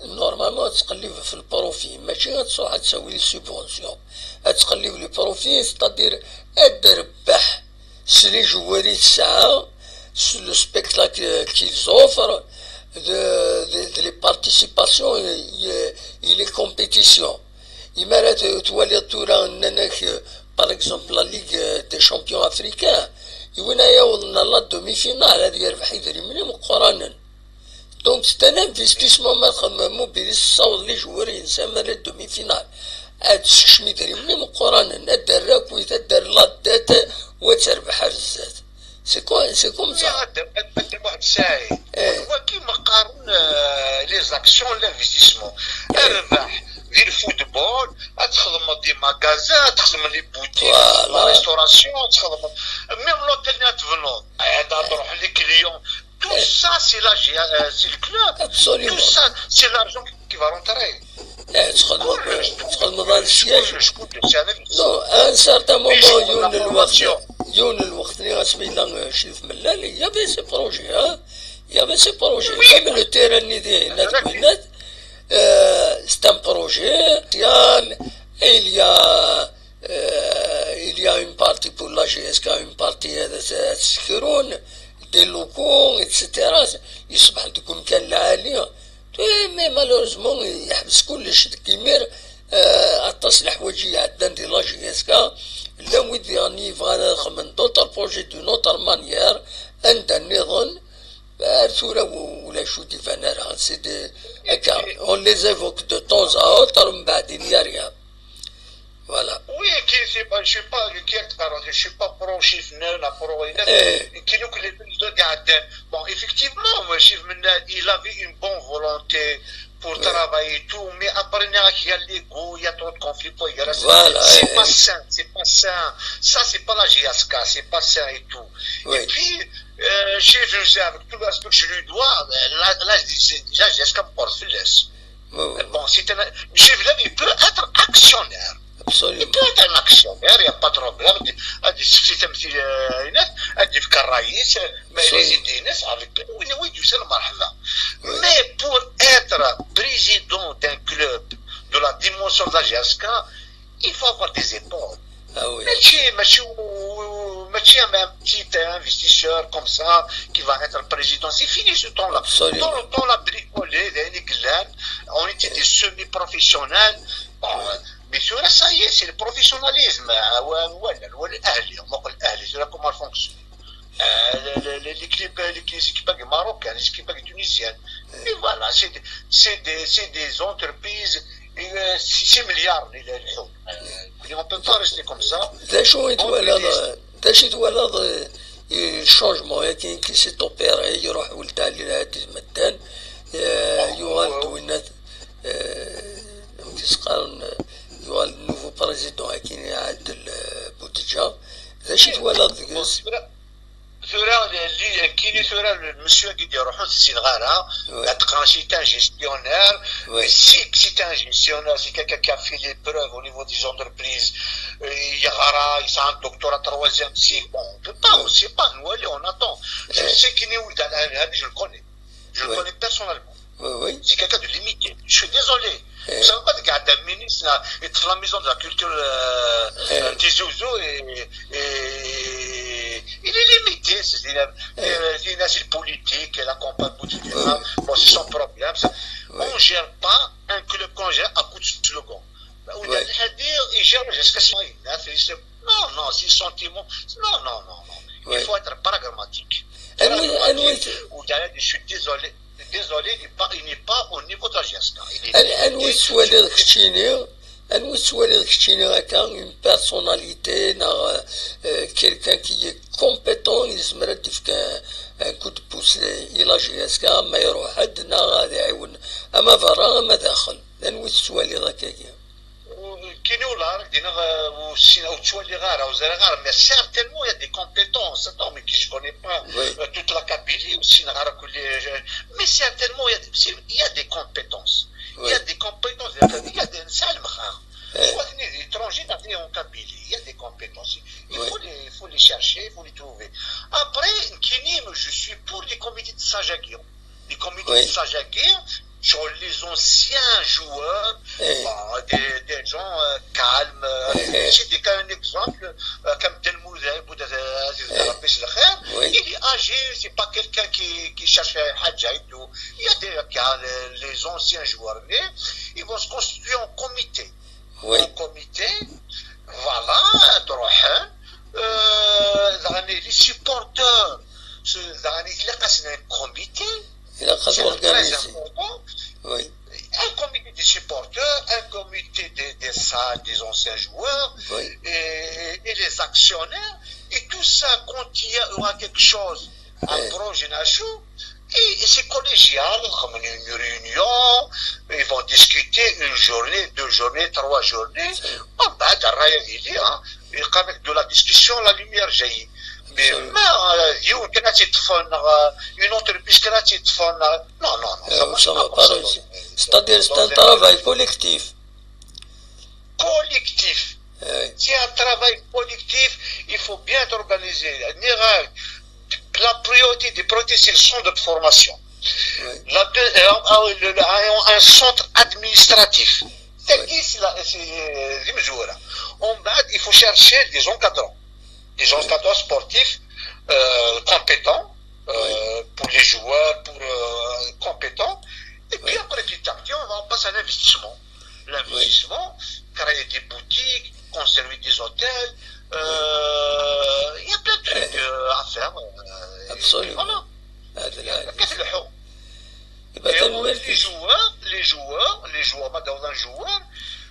normalement تقلب في البروفي ماشي غتروح تسوي لي سوبونسيون تقلب لي بروفي c'est-à-dire تربح سلي جواري الساعه le spectacle qu'ils offrent de les participations et les compétitions. Par exemple, la Ligue des champions africains, il y a la demi-finale, donc c'est un investissement mobilise les joueurs à la demi-finale. C'est comme ça. Les actions, l'investissement. في الفوتبول تخدم دي ماغازان تخدم لي بوتيك لا ريستوراسيون تخدم ميم لوتيل تفنون هذا تروح لي كليون tout ça c'est le club. Absolument. Tout ça c'est l'argent qui va rentrer. تخدم هذا الشيء. Non, à un certain moment يون الوقت اللي غاسمي لنا شريف ملال يا بي سي بروجي يا بي سي بروجي كامل لو تيران اللي داير البنات. C'est un projet social. Il y a une partie pour la GSK, une partie des locaux, etc. يصبح تكون كان العالية mais malheureusement يحبس كلش كيمير التصليح وجهي عندنا دي لا GSK لا ودي راني بغا نخمم دوطر بروجي دو نوتر مانيير عند النظام ولا شو ديفانر سي دي on les évoque de temps à autre من بعد il n'y a rien. Voilà. Oui, je suis pas pro chiffre pro bon, effectivement, il avait une bonne volonté pour travailler et tout, mais après il y a l'ego, il y a trop de conflits. Voilà, c'est pas sain, c'est pas sain. Ça, c'est pas la GSK, c'est pas sain et tout. Oui. Et puis, j'ai vu ça avec tout le respect que je lui dois, là je dis, déjà, GSK me porte sur l'aise. Bon, il peut être actionnaire. Absolument. Il peut être un actionnaire, il n'y a pas de problème. السيستم ادي في كالرئيس les idées avec oui du seul marhaba. Mais pour être président d'un club de la dimension de la GSK, il faut avoir des épaules. Ah oui. Mais un petit investisseur comme ça qui va être président, c'est fini ce temps-là. Dans le temps, la bricolé, les glanes, on était des semi-professionnels. Bon, mais ça y est, c'est le professionnalisme. Comment ça fonctionne. Les équipes marocaines, les équipes tunisiennes. Et voilà, c'est des entreprises. 6 milliards. On ne peut pas rester comme ça. الشونجمون كي سي توبيري يروح ولد على هادي المدان يوغال دوينات تسقارن يوغال النوفو بريزيدون كاين عند بوتجا داشي توالد كاين ثورة المسيو qui يروحوا للسنغارة c'est un gestionnaire. Si c'est un gestionnaire, c'est quelqu'un qui a fait les preuves au niveau des entreprises, il a un doctorat 3e cycle, bon, on ne peut pas, on ne sait pas, nous allez, on attend. Je sais qu'il est où, je le connais. Je le connais personnellement. C'est quelqu'un de limité. Je suis désolé. Vous savez pas de garder un ministre et de la maison de la culture Tizouzou il est limité. C'est politique, la campagne politique. Bon, c'est son problème. On ne gère pas un club qu'on gère à coup de slogan. Il gère jusqu'à ce moment. Non, c'est sentiment. Non. Il faut être pragmatique. Je suis désolé. Il n'est pas au niveau de la gestion. Une personnalité, quelqu'un qui est compétent, il se met un coup de pouce إلى GSK ما يروح عندنا غادي يعاون أما برا أما داخل لأنه السؤال ذاك كاين ولا دينا والسينا وتولي غاره وزاره غاره mais certainement il y a des compétences attends mais qui je connais pas toute la Kabylie والسينا غاره كل mais certainement il y a des compétences il y a des compétences il y a il y a des compétences. Il faut les chercher, il faut les trouver. Après, je suis pour les comités de Sajagir. Les comités de Sajagir, sur les anciens joueurs, des gens calmes. C'était qu'un exemple, comme Delmouze, il est âgé, c'est pas quelqu'un qui cherche Hadja et tout. Il y a des cas, les anciens joueurs, mais ils vont se constituer en comité. En comité, voilà, les supporters, un comité. Il a organisé. Oui. Un comité des supporters, un comité des salles, des anciens joueurs, et les actionnaires, et tout ça, quand il y aura quelque chose, un projet national, et c'est collégial, comme une réunion, ils vont discuter une journée, 2 journées, 3 journées, de la discussion, la lumière jaillit. Mais une entreprise qui non, ça va pas réussir. C'est-à-dire c'est un travail collectif. Collectif. C'est un travail collectif, il faut bien organiser. La priorité des priorités, c'est le centre de formation. Un centre administratif. Il faut chercher des encadrants. Des encadrants sportifs compétents pour les joueurs, compétents. Et puis après, petit à petit, on passe à l'investissement. L'investissement, créer des boutiques, construire des hôtels. Il y a plein de trucs à faire. Absolument. Voilà. Les joueurs,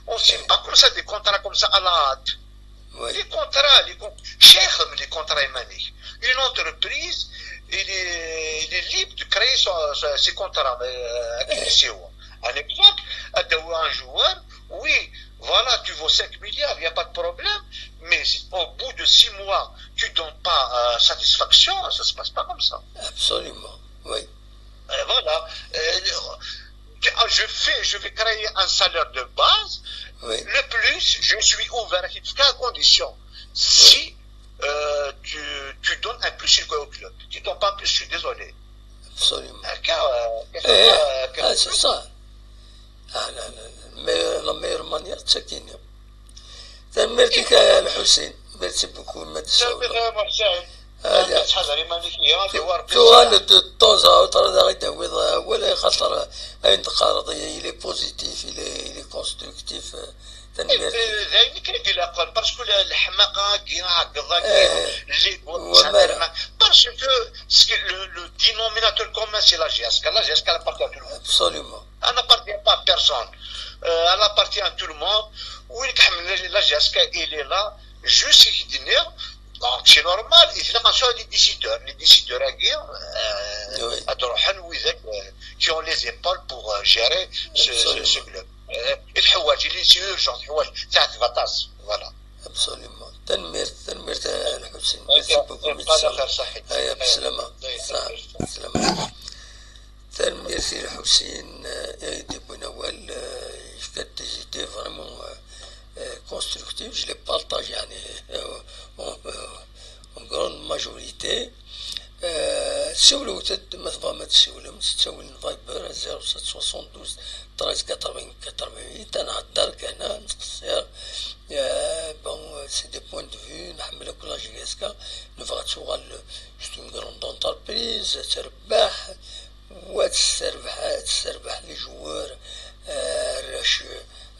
on ne signe pas comme ça des contrats comme ça à la hâte. Les contrats émanés. Une entreprise, il est libre de créer ses contrats. Un exemple, un joueur, oui, voilà, tu vaux 5 milliards, il n'y a pas de problème, mais au bout de 6 mois, tu ne donnes pas satisfaction, ça ne se passe pas comme ça. Absolument, oui. Et voilà. Je vais créer un salaire de base. Le plus, je suis ouvert à condition. Si tu donnes un plus au club. Tu ne donnes pas un plus, je suis désolé. Absolument. C'est ça. La meilleure manière de s'acquérir. Merci merci beaucoup. سؤال الطوزة وطرد يتهوض ولا خطر عند قارضية إلي بوزيتيف إلي كونستركتيف زين كيدير الأقل باسكو الحماقة كاينة هكذا باسكو لو دينوميناتور كومون سي لا جياسكا appartient à tout le monde. Absolument. Elle n'appartient pas à personne. Elle appartient à tout le monde. وين كحمل لا جياسكا il est là juste يدير. Donc c'est normal, et c'est attention les décideurs à guerre, qui ont les épaules pour gérer ce club. C'est urgent, voilà. Absolument. تنمير الحسين. Merci beaucoup. بسلامة. بسلامة. تنمير الحسين et Bounawal, j'étais vraiment constructif, je les partage en grande majorité. سولوت مثلا ما تسولم تسول الفايبر 0772 13 80 88 انا هدرك هنا نقصر بون سي دي بوين دو فيو نحمل كل جيسكا نبغى تشغل شتون كروند انتربريز تربح وتسربح لي جوار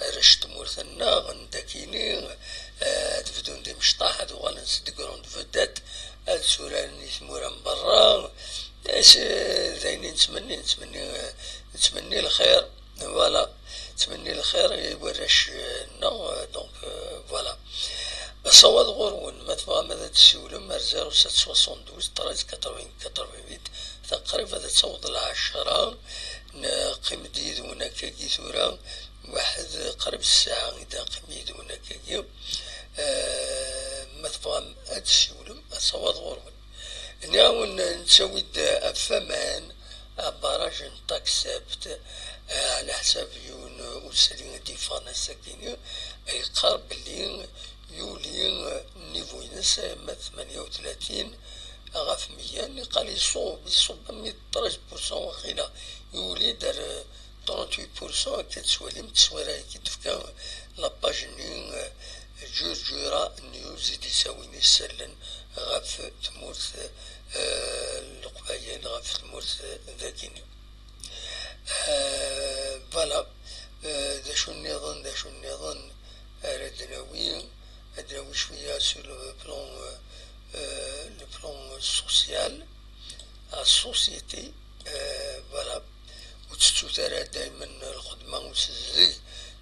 راش تمورثنا غنداكيني تفدون دي مشطاح هادو غنسد كروند فدات هاد سوراني ثمورا من برا زيني نتمني الخير فوالا نتمني الخير يوراش لنا دونك فوالا صواد غورون مثلا ماذا تسولم 0772 13 80 88 تقريبا هذا تصوت العشرة قيم ديد ونكاكي ثورا واحد قرب الساعة إذا قيم ديد ونكاكي مثلا هاد السولم صواد غورون نعاون نسوي أفمان باراج نتاكسبت على حساب يون وسالين ديفانا ساكيني أي قرب اللي يولي النيفو ينس ما 38 غاف 100 اللي قال يصوب 113% وخيلا يولي دار 38% كتسوالي متصويره كي تفكا لاباج ني جرجيرة نيوز يساويني السلن غاف تمورث القبايل غاف تمورث ذاكيني فوالا دا شو النظام أدناوي شوية سو لو بلون سوسيال السوسيتي فوالا وتستوثر دايما الخدمة وتزي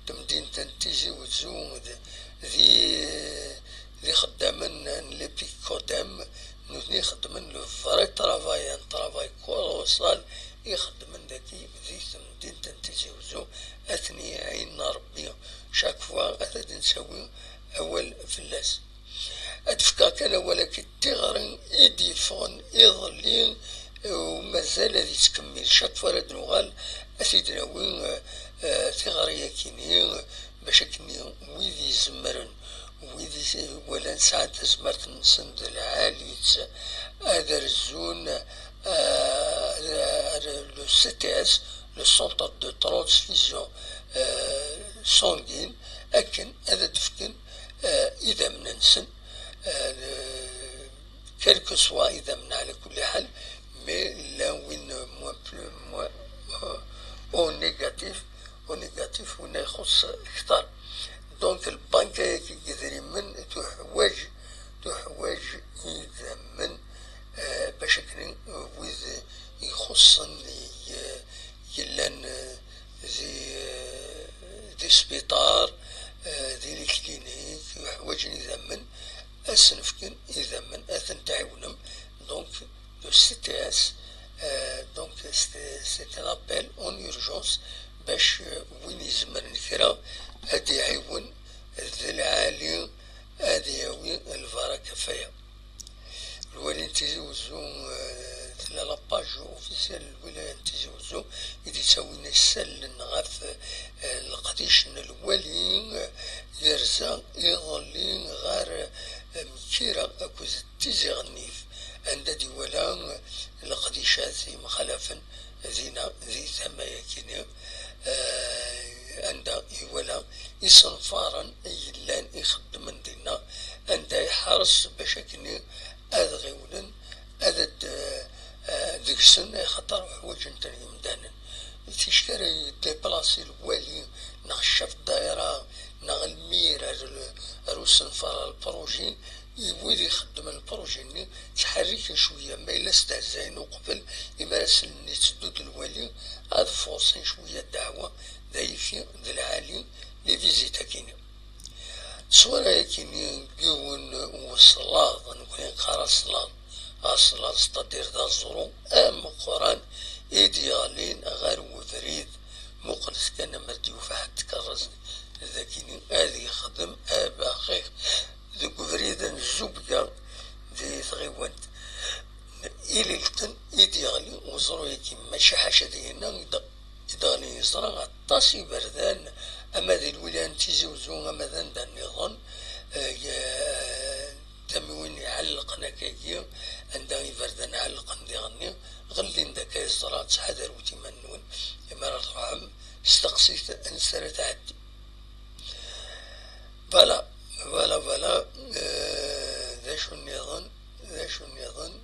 تمدين تنتيجي وتزوم ذي خدامن لي بيك قدام نوثني خدمن لو فري طرافاي كولوسال يخدمن داكي ذي تمدين تنتيجي وزو أثني عين ربي شاك فوا أثد نسوي أول فلاس أتفكا كان ولكن تغرن إديفون إظلين ومازال هذي تكمل شاك فوا راد نوغال أثيدنا وين تغريا كيني باش كني ويدي زمرن ويدي ولا نسعد زمرت نسند العاليت هذا الزون لو سي تي اس لو سونتر دو ترانسفيزيون سونغين أكن هذا تفكن إذا من نسن كلكو سوا إذا من على كل حال مي لا وين موا بلو موا أو نيجاتيف وين يخص أكثر دونك البنك كي يدري من تحواج إذا من باش كني ويز يخصن يلان ذي سبيطار ذي الكلينيك يحوج إذا من أسنفكن إذا من أثن تعاونم دونك لو سي تي اس دونك سي ان ابل اون اورجونس باش وين يزمر الكرا هادي يعاون ذي العالي هادي ياوي الفارا كفاية الوالي تيزوزو لا لاباج اوفيسيال الولاية تيزوزو يدي تساوينا السلن غاف القديش الوالي يرزا يظلي غار مكيرا أكوز تيزي غنيف عند دي ولا القديشات مخالفا ذينا ذي ثمايا كينيا عند ولا يصنفارا يلان يخدم دينا عند يحرص باش كني أذغيولا أذد ديكسن خطر حوايج نتاني مدانا تيشكري ديبلاسي الوالي نغشف الدائرة نغ المير روس نفار البروجين يبوي يخدم البروجين تحرك شوية ما إلا استهزاين وقبل يمارس اللي تسدود الوالي هاد فورسين شوية دعوة ذايفي ذي العالي لي فيزيتا كيني تصورا كيني قيون وصلاة نكون قرا صلاة ستادير ذا الزرو قران إيديالين غير وفريد مقلس كان مرديو فحد تكرز ذاكيني هذي يخدم باخي ذوك فريدا الزبقة ذي ثغيوانت إلي لتن إيديالي وزرو يكي ماشي حاشا دينا يدغني يزرع عطاسي بردان أما ذي الولاية تيزوزو أما ذان دا النظام تموين يعلقنا كاكيا عندها يبردان علقا ديغني غلين داك يزرع تحذر وتمنون إمارة الرحم استقصيت أنسرة تعدي فوالا ذا شو النظام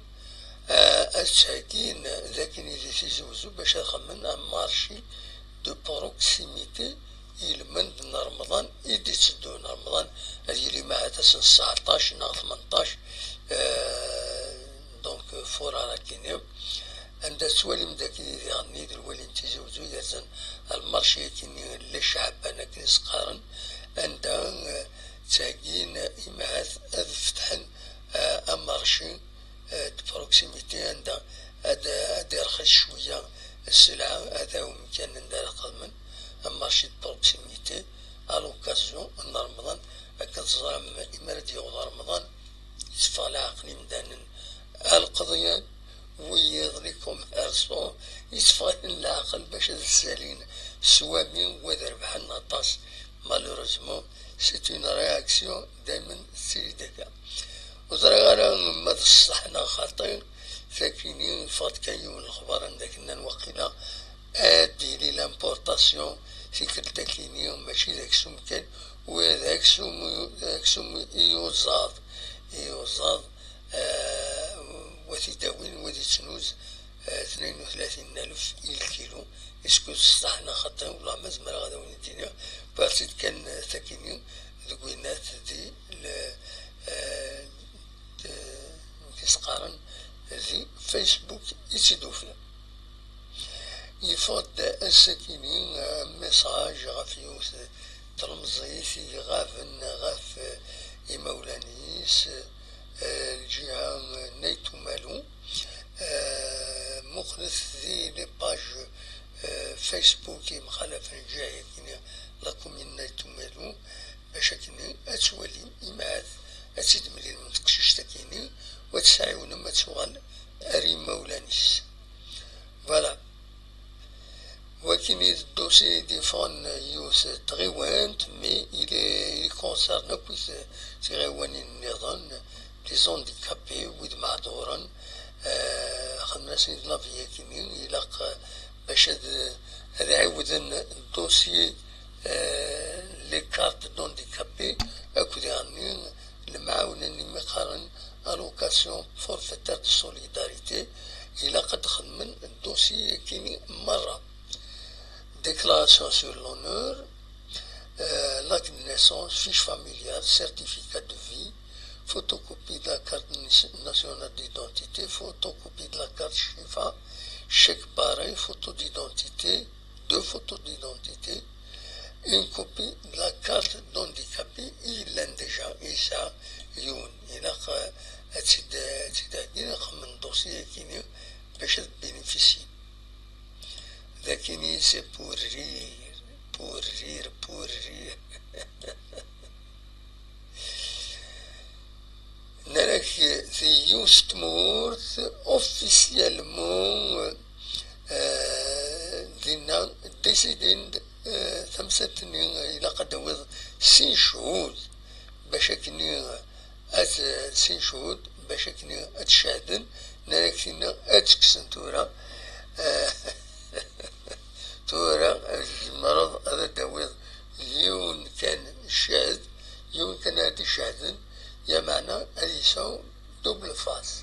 الساكين ذاكين اللي تيزوزو باش يخمن مارشي دو بروكسيميتي يلمن رمضان يدي تسدون رمضان هذه اللي معها تسن 19 نا 18 دونك فورا راكينيو عند سوالي مداكي اللي غني الوالي تيزوزو يرزن المارشي كيني للشعب انا كنس قارن عندها تاكين معها فتحن امارشي بروكسيميتي عندها هذا رخص شوية السلعة هذا هو مكان ندير قدما مارشي بروكسيميتي الوكازيون ان رمضان كتزرع إمارة ديال رمضان يصفى العقل مدانا القضية ويظلكم ارسو يصفى العقل باش السالين سوامي وذا ربحنا طاس مالوريزمون سيت اون رياكسيون دائما سيدك وزرا انا ما تصحنا خاطر ساكنين فات كاين الخبر عندك ان الوقيله ادي لي لامبورطاسيون في كلتاكيني ماشي داك السمكان وهذاك سم يوزاد وتداوين ودي تنوز 32,000 الكيلو اسكو صحنا خاطر والله ما زمر غادا وين الدنيا بارتيت كان ساكنين ذوينات دي كيسقارن زي فيسبوك يتسدوفيا يفوت الساكنين ميساج غاف يوث ترمزيثي غاف إمولانيس الجهة نيتو مالو مخلص ذي لي باج فيسبوك مخالف الجهة كينا لاكومين نيتو مالو باش كينا اتولي إمعاد أتسيد ملي منتقشيش تاكيني وتسعيونا ما تشغل أري مولانيس فوالا وكاين الدوسي ديفون يوس تغيوانت مي il concerne بويس تغيوانين النظام لي زونديكابي ويد معذورا خدمنا سيد لافيا كينين يلاق باش هذا عاودن الدوسي لي كارت دونديكابي اكو يعني المعاونة اللي مقارن الوكاسيون فورفيتار دو سوليداريتي إلا قد خدمن الدوسي كيني مرة déclaration sur l'honneur, l'acte de naissance, fiche familiale, certificat de vie, photocopie de la carte nationale d'identité, photocopie de la carte CHIFA, chèque pareil, photo d'identité, 2 photos d'identité, une copie de la carte d'handicapé, il l'a déjà, et ça, il a un dossier qui peut bénéficier. لكن c'est pour rire نراك the used morts officiellement دينا ديسيدين ثمسة إلى قد وض 6 شهود باش كني أت 6 شهود باش كني أتشاهدن نراك فينا أتكسن تورا تورا المرض هذا داويض يون كان شاهد يون كان هادي شاهدن يا معنى هادي يساو دوبل فاس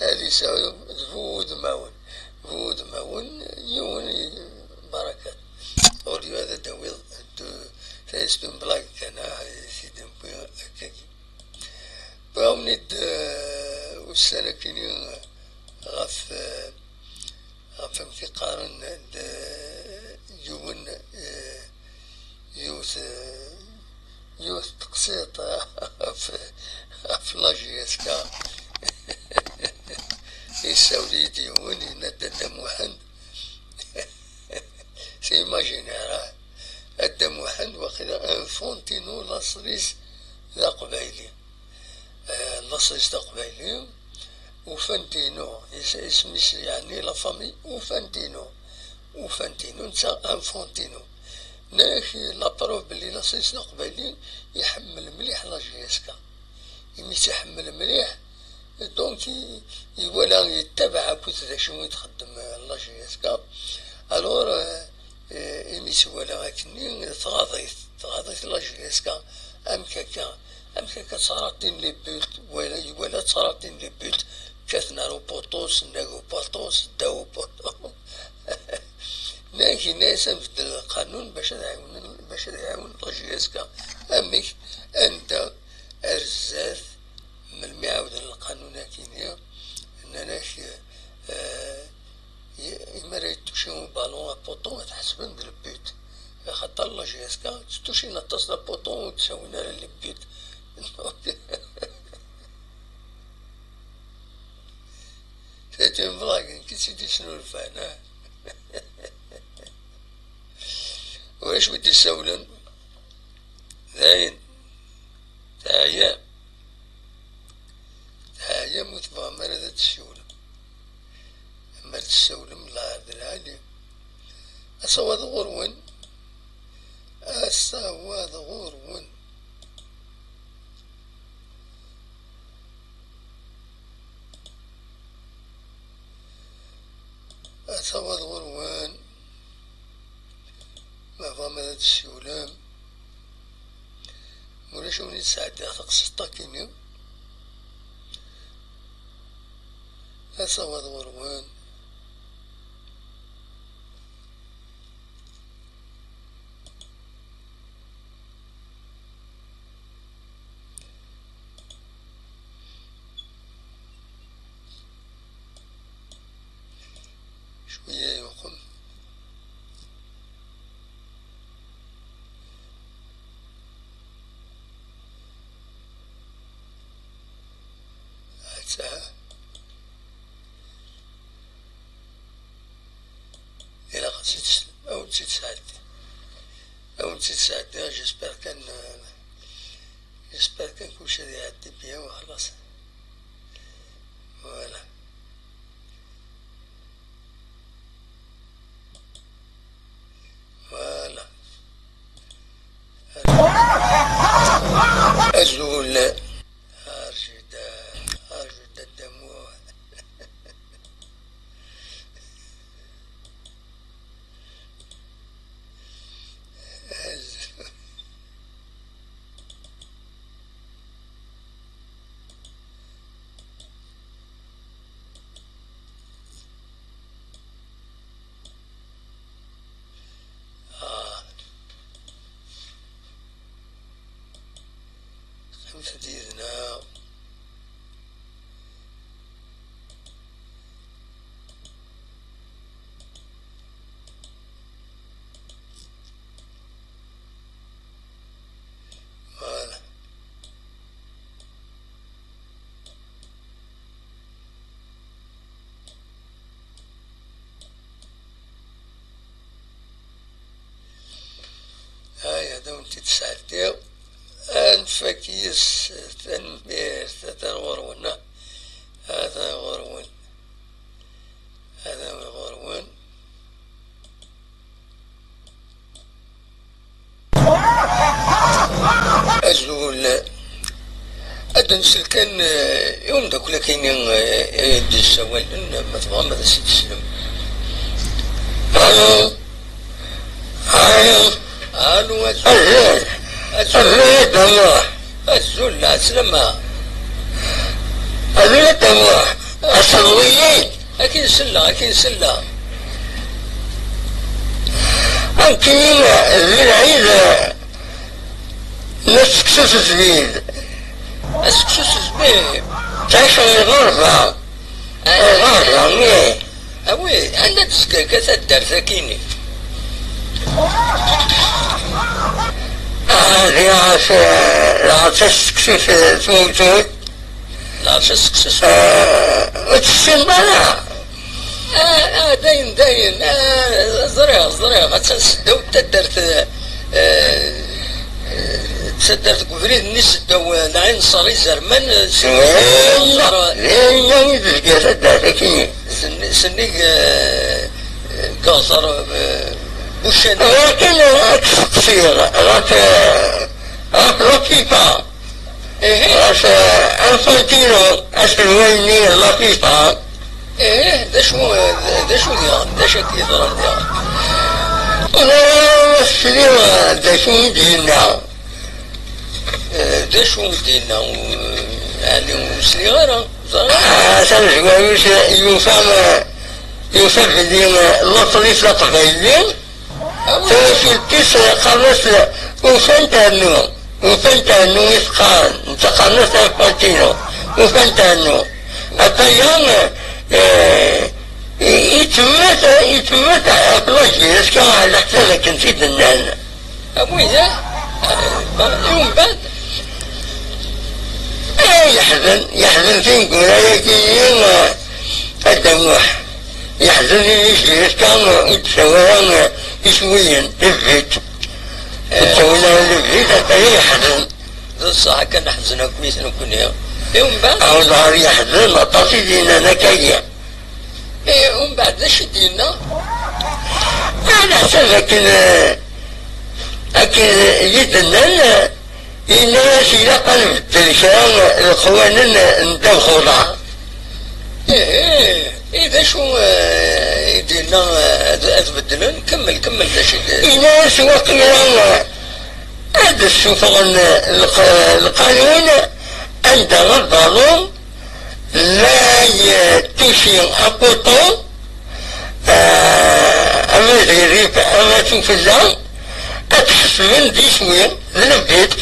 هادي يساو فود ماون يون بركات أولي هذا داويض فايسبن بلاك كان سيدن بويا كاكي باونيد والسنة كيني غاف فهمتي قارن يون يوث تقسيط في لاجيسكا يساولي ديون ينادى موحد سيماجيني راه أدى موحد واخيرا ان فونتينو لاصريس ذا قبايلي لاصريس ذا قبايلي وفانتينو اسميش يعني لا فامي وفانتينو نتا انفونتينو ناكي لا بروف بلي لاصيصنا قبالي يحمل مليح لاجيسكا يمي تيحمل مليح دونك ولا يتبع كنت شنو يتخدم لاجيسكا الور يمي ولا هكني تغاضيت لاجيسكا ام كاكا صارتين لي بيت ولا صارتين لي بيت كاثنا رو بوطوس ناغو بوطوس داو بوطو ناكي ناس نبدل القانون باش يعاون لاجيسكا اميك انت ارزاث من المعاود القانون كينيا انناش إما ريتوشيو بالون بوطون تحسبن بالبيت خاطر لاجيسكا تتوشي نتصل بوطون وتساوينا للبيت تاتين بلاك كي سيدي شنو الفانا واش ودي يساولن زين تاهي متفاهمة هذا تسولم أما تسولم لا هذا العالي أصوات غروين ثواد غروان ما فهم هذا السيولام ولا شو نساعد تقص الطاكيني ثواد غروان شوية يوقم ساعة إلا قصيت أو نسيت ساعتي جيسبر كان كلشي يعدي بيا وخلاص فوالا أزول أرجد الدموع تديرنا فوالا هاي هذا وانت تساعدتيو أنفكيس تنبير تتغرون هذا غرون أزول أدنسل كان يوم داك ولا كاين يدي السوال إن ما تبغى هذا السيد السلم ألو أزول الله أزول لا سلمها أزول الله أصليين أكيد سلة أنتين العيد نسكسوس زبيد تعيش الغربة أوي عندك تسكاكا تدار ثاكيني لا تسكسوس تموتون لا تسكسوس وتسين بلا داين زريع ما تنسدو تدرت تسدرت كفريد نسدو نعين صري زرمان سنيك قاصر بوشان لكن تصير لطيفة انفانتينو اسمويني لطيفة ده شو كيضرب ديال انا السليمة ده شو دينا يعني وسليغارة سنجوى يوسف دينا لطريف لطغيلين ففي التسع خلص وفنتانو يسقان انتقلنا انفانتينو وفنتانو الطيام يتمت أبلاجي كما على حسابك نسيت النانا أبوي ذا يوم بعد يحزن فين قولا يكيين الدموع يحزن يشير كما يتسوى يسويا البيت يتسوى البيت حتى يحزن الصح كان حزنا كويس نكون يوم بعد أو نهار يحزن أطاسي دينا نكايا ومن بعد لاش دينا على حسب لكن يدنا الناس إلى قلب التلفان القوانين ندخلها إذا شو ديالنا تبدلوا كمل باش إذا سوقنا هذا السفر القانون عندما البالون لا تشير أبوطون أما الريف أما تنفذها أتحسن دي شوية من البيت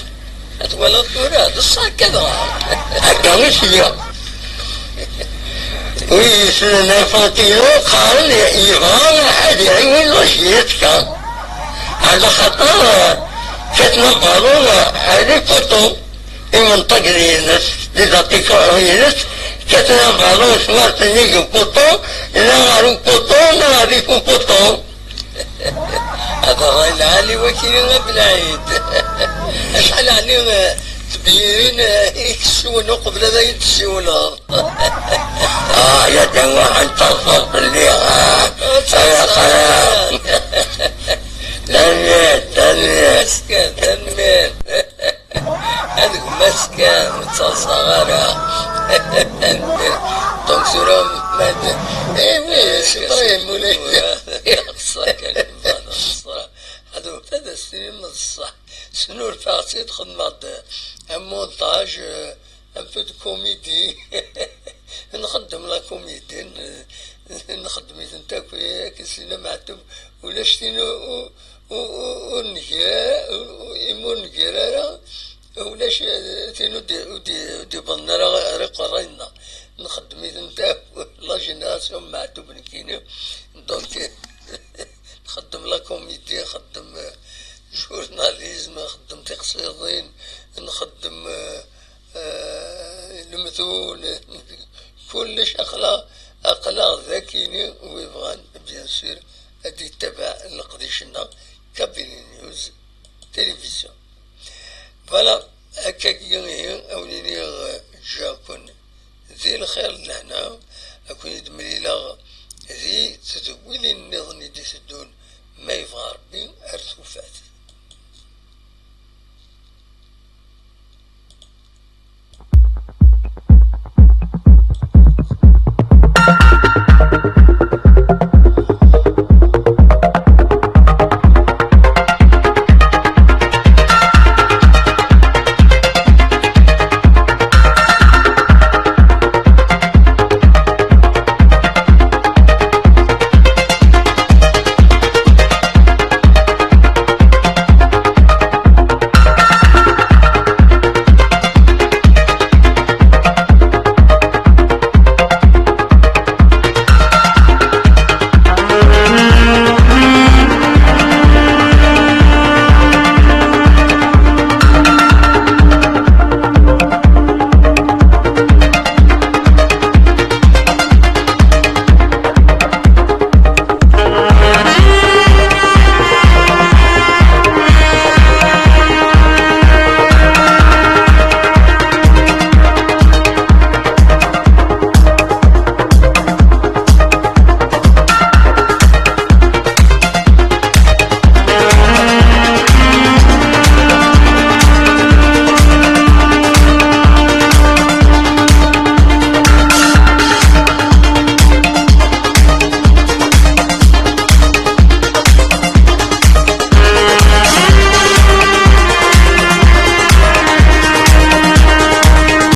ولا الطورات الصح كذا هكا ماشي ويسلنا فاطمة قال يبغى أحد يعين وشيتك على خطر كتنا بالون هذه بوطون المنطقة ديالنا دقيقة هي كتنا بالون سمعت نيجي بوطون لا غارو بوطون لا غاريكم بوطون هذا الراي العالي وكيلنا بالعيد شحال عليه تبين يكسون قبل ذا يتسون يا جماعة انتصر اللي يا خلاص تنميت هذيك مسكن متصغرة دونك سورة مادة طيب مولاي يخصك هذا هذا السنين من الصح شنو الفاقسي تخدم ان مونتاج ان بو دو كوميدي نخدم لا كوميدي نخدم تاكل كسينا معتب ولا شتينا ونجيرا ولاش تينو دي بنرا رقرينا نخدم تاكل لا جينيراسيون معتب نكينو دونك نخدم لا كوميدي نخدم جورناليزم نخدم تقصيرين نخدم المثول كلش أخلاق ذكيني ويبغان بيان سور هادي تبع القديشنا كابيني نيوز تلفزيون فوالا هكاك أوليني جاكن ذي الخير لهنا أكون يدمليلا ذي تدويل النظام دي سدون ما يبغى ربي أرثو فات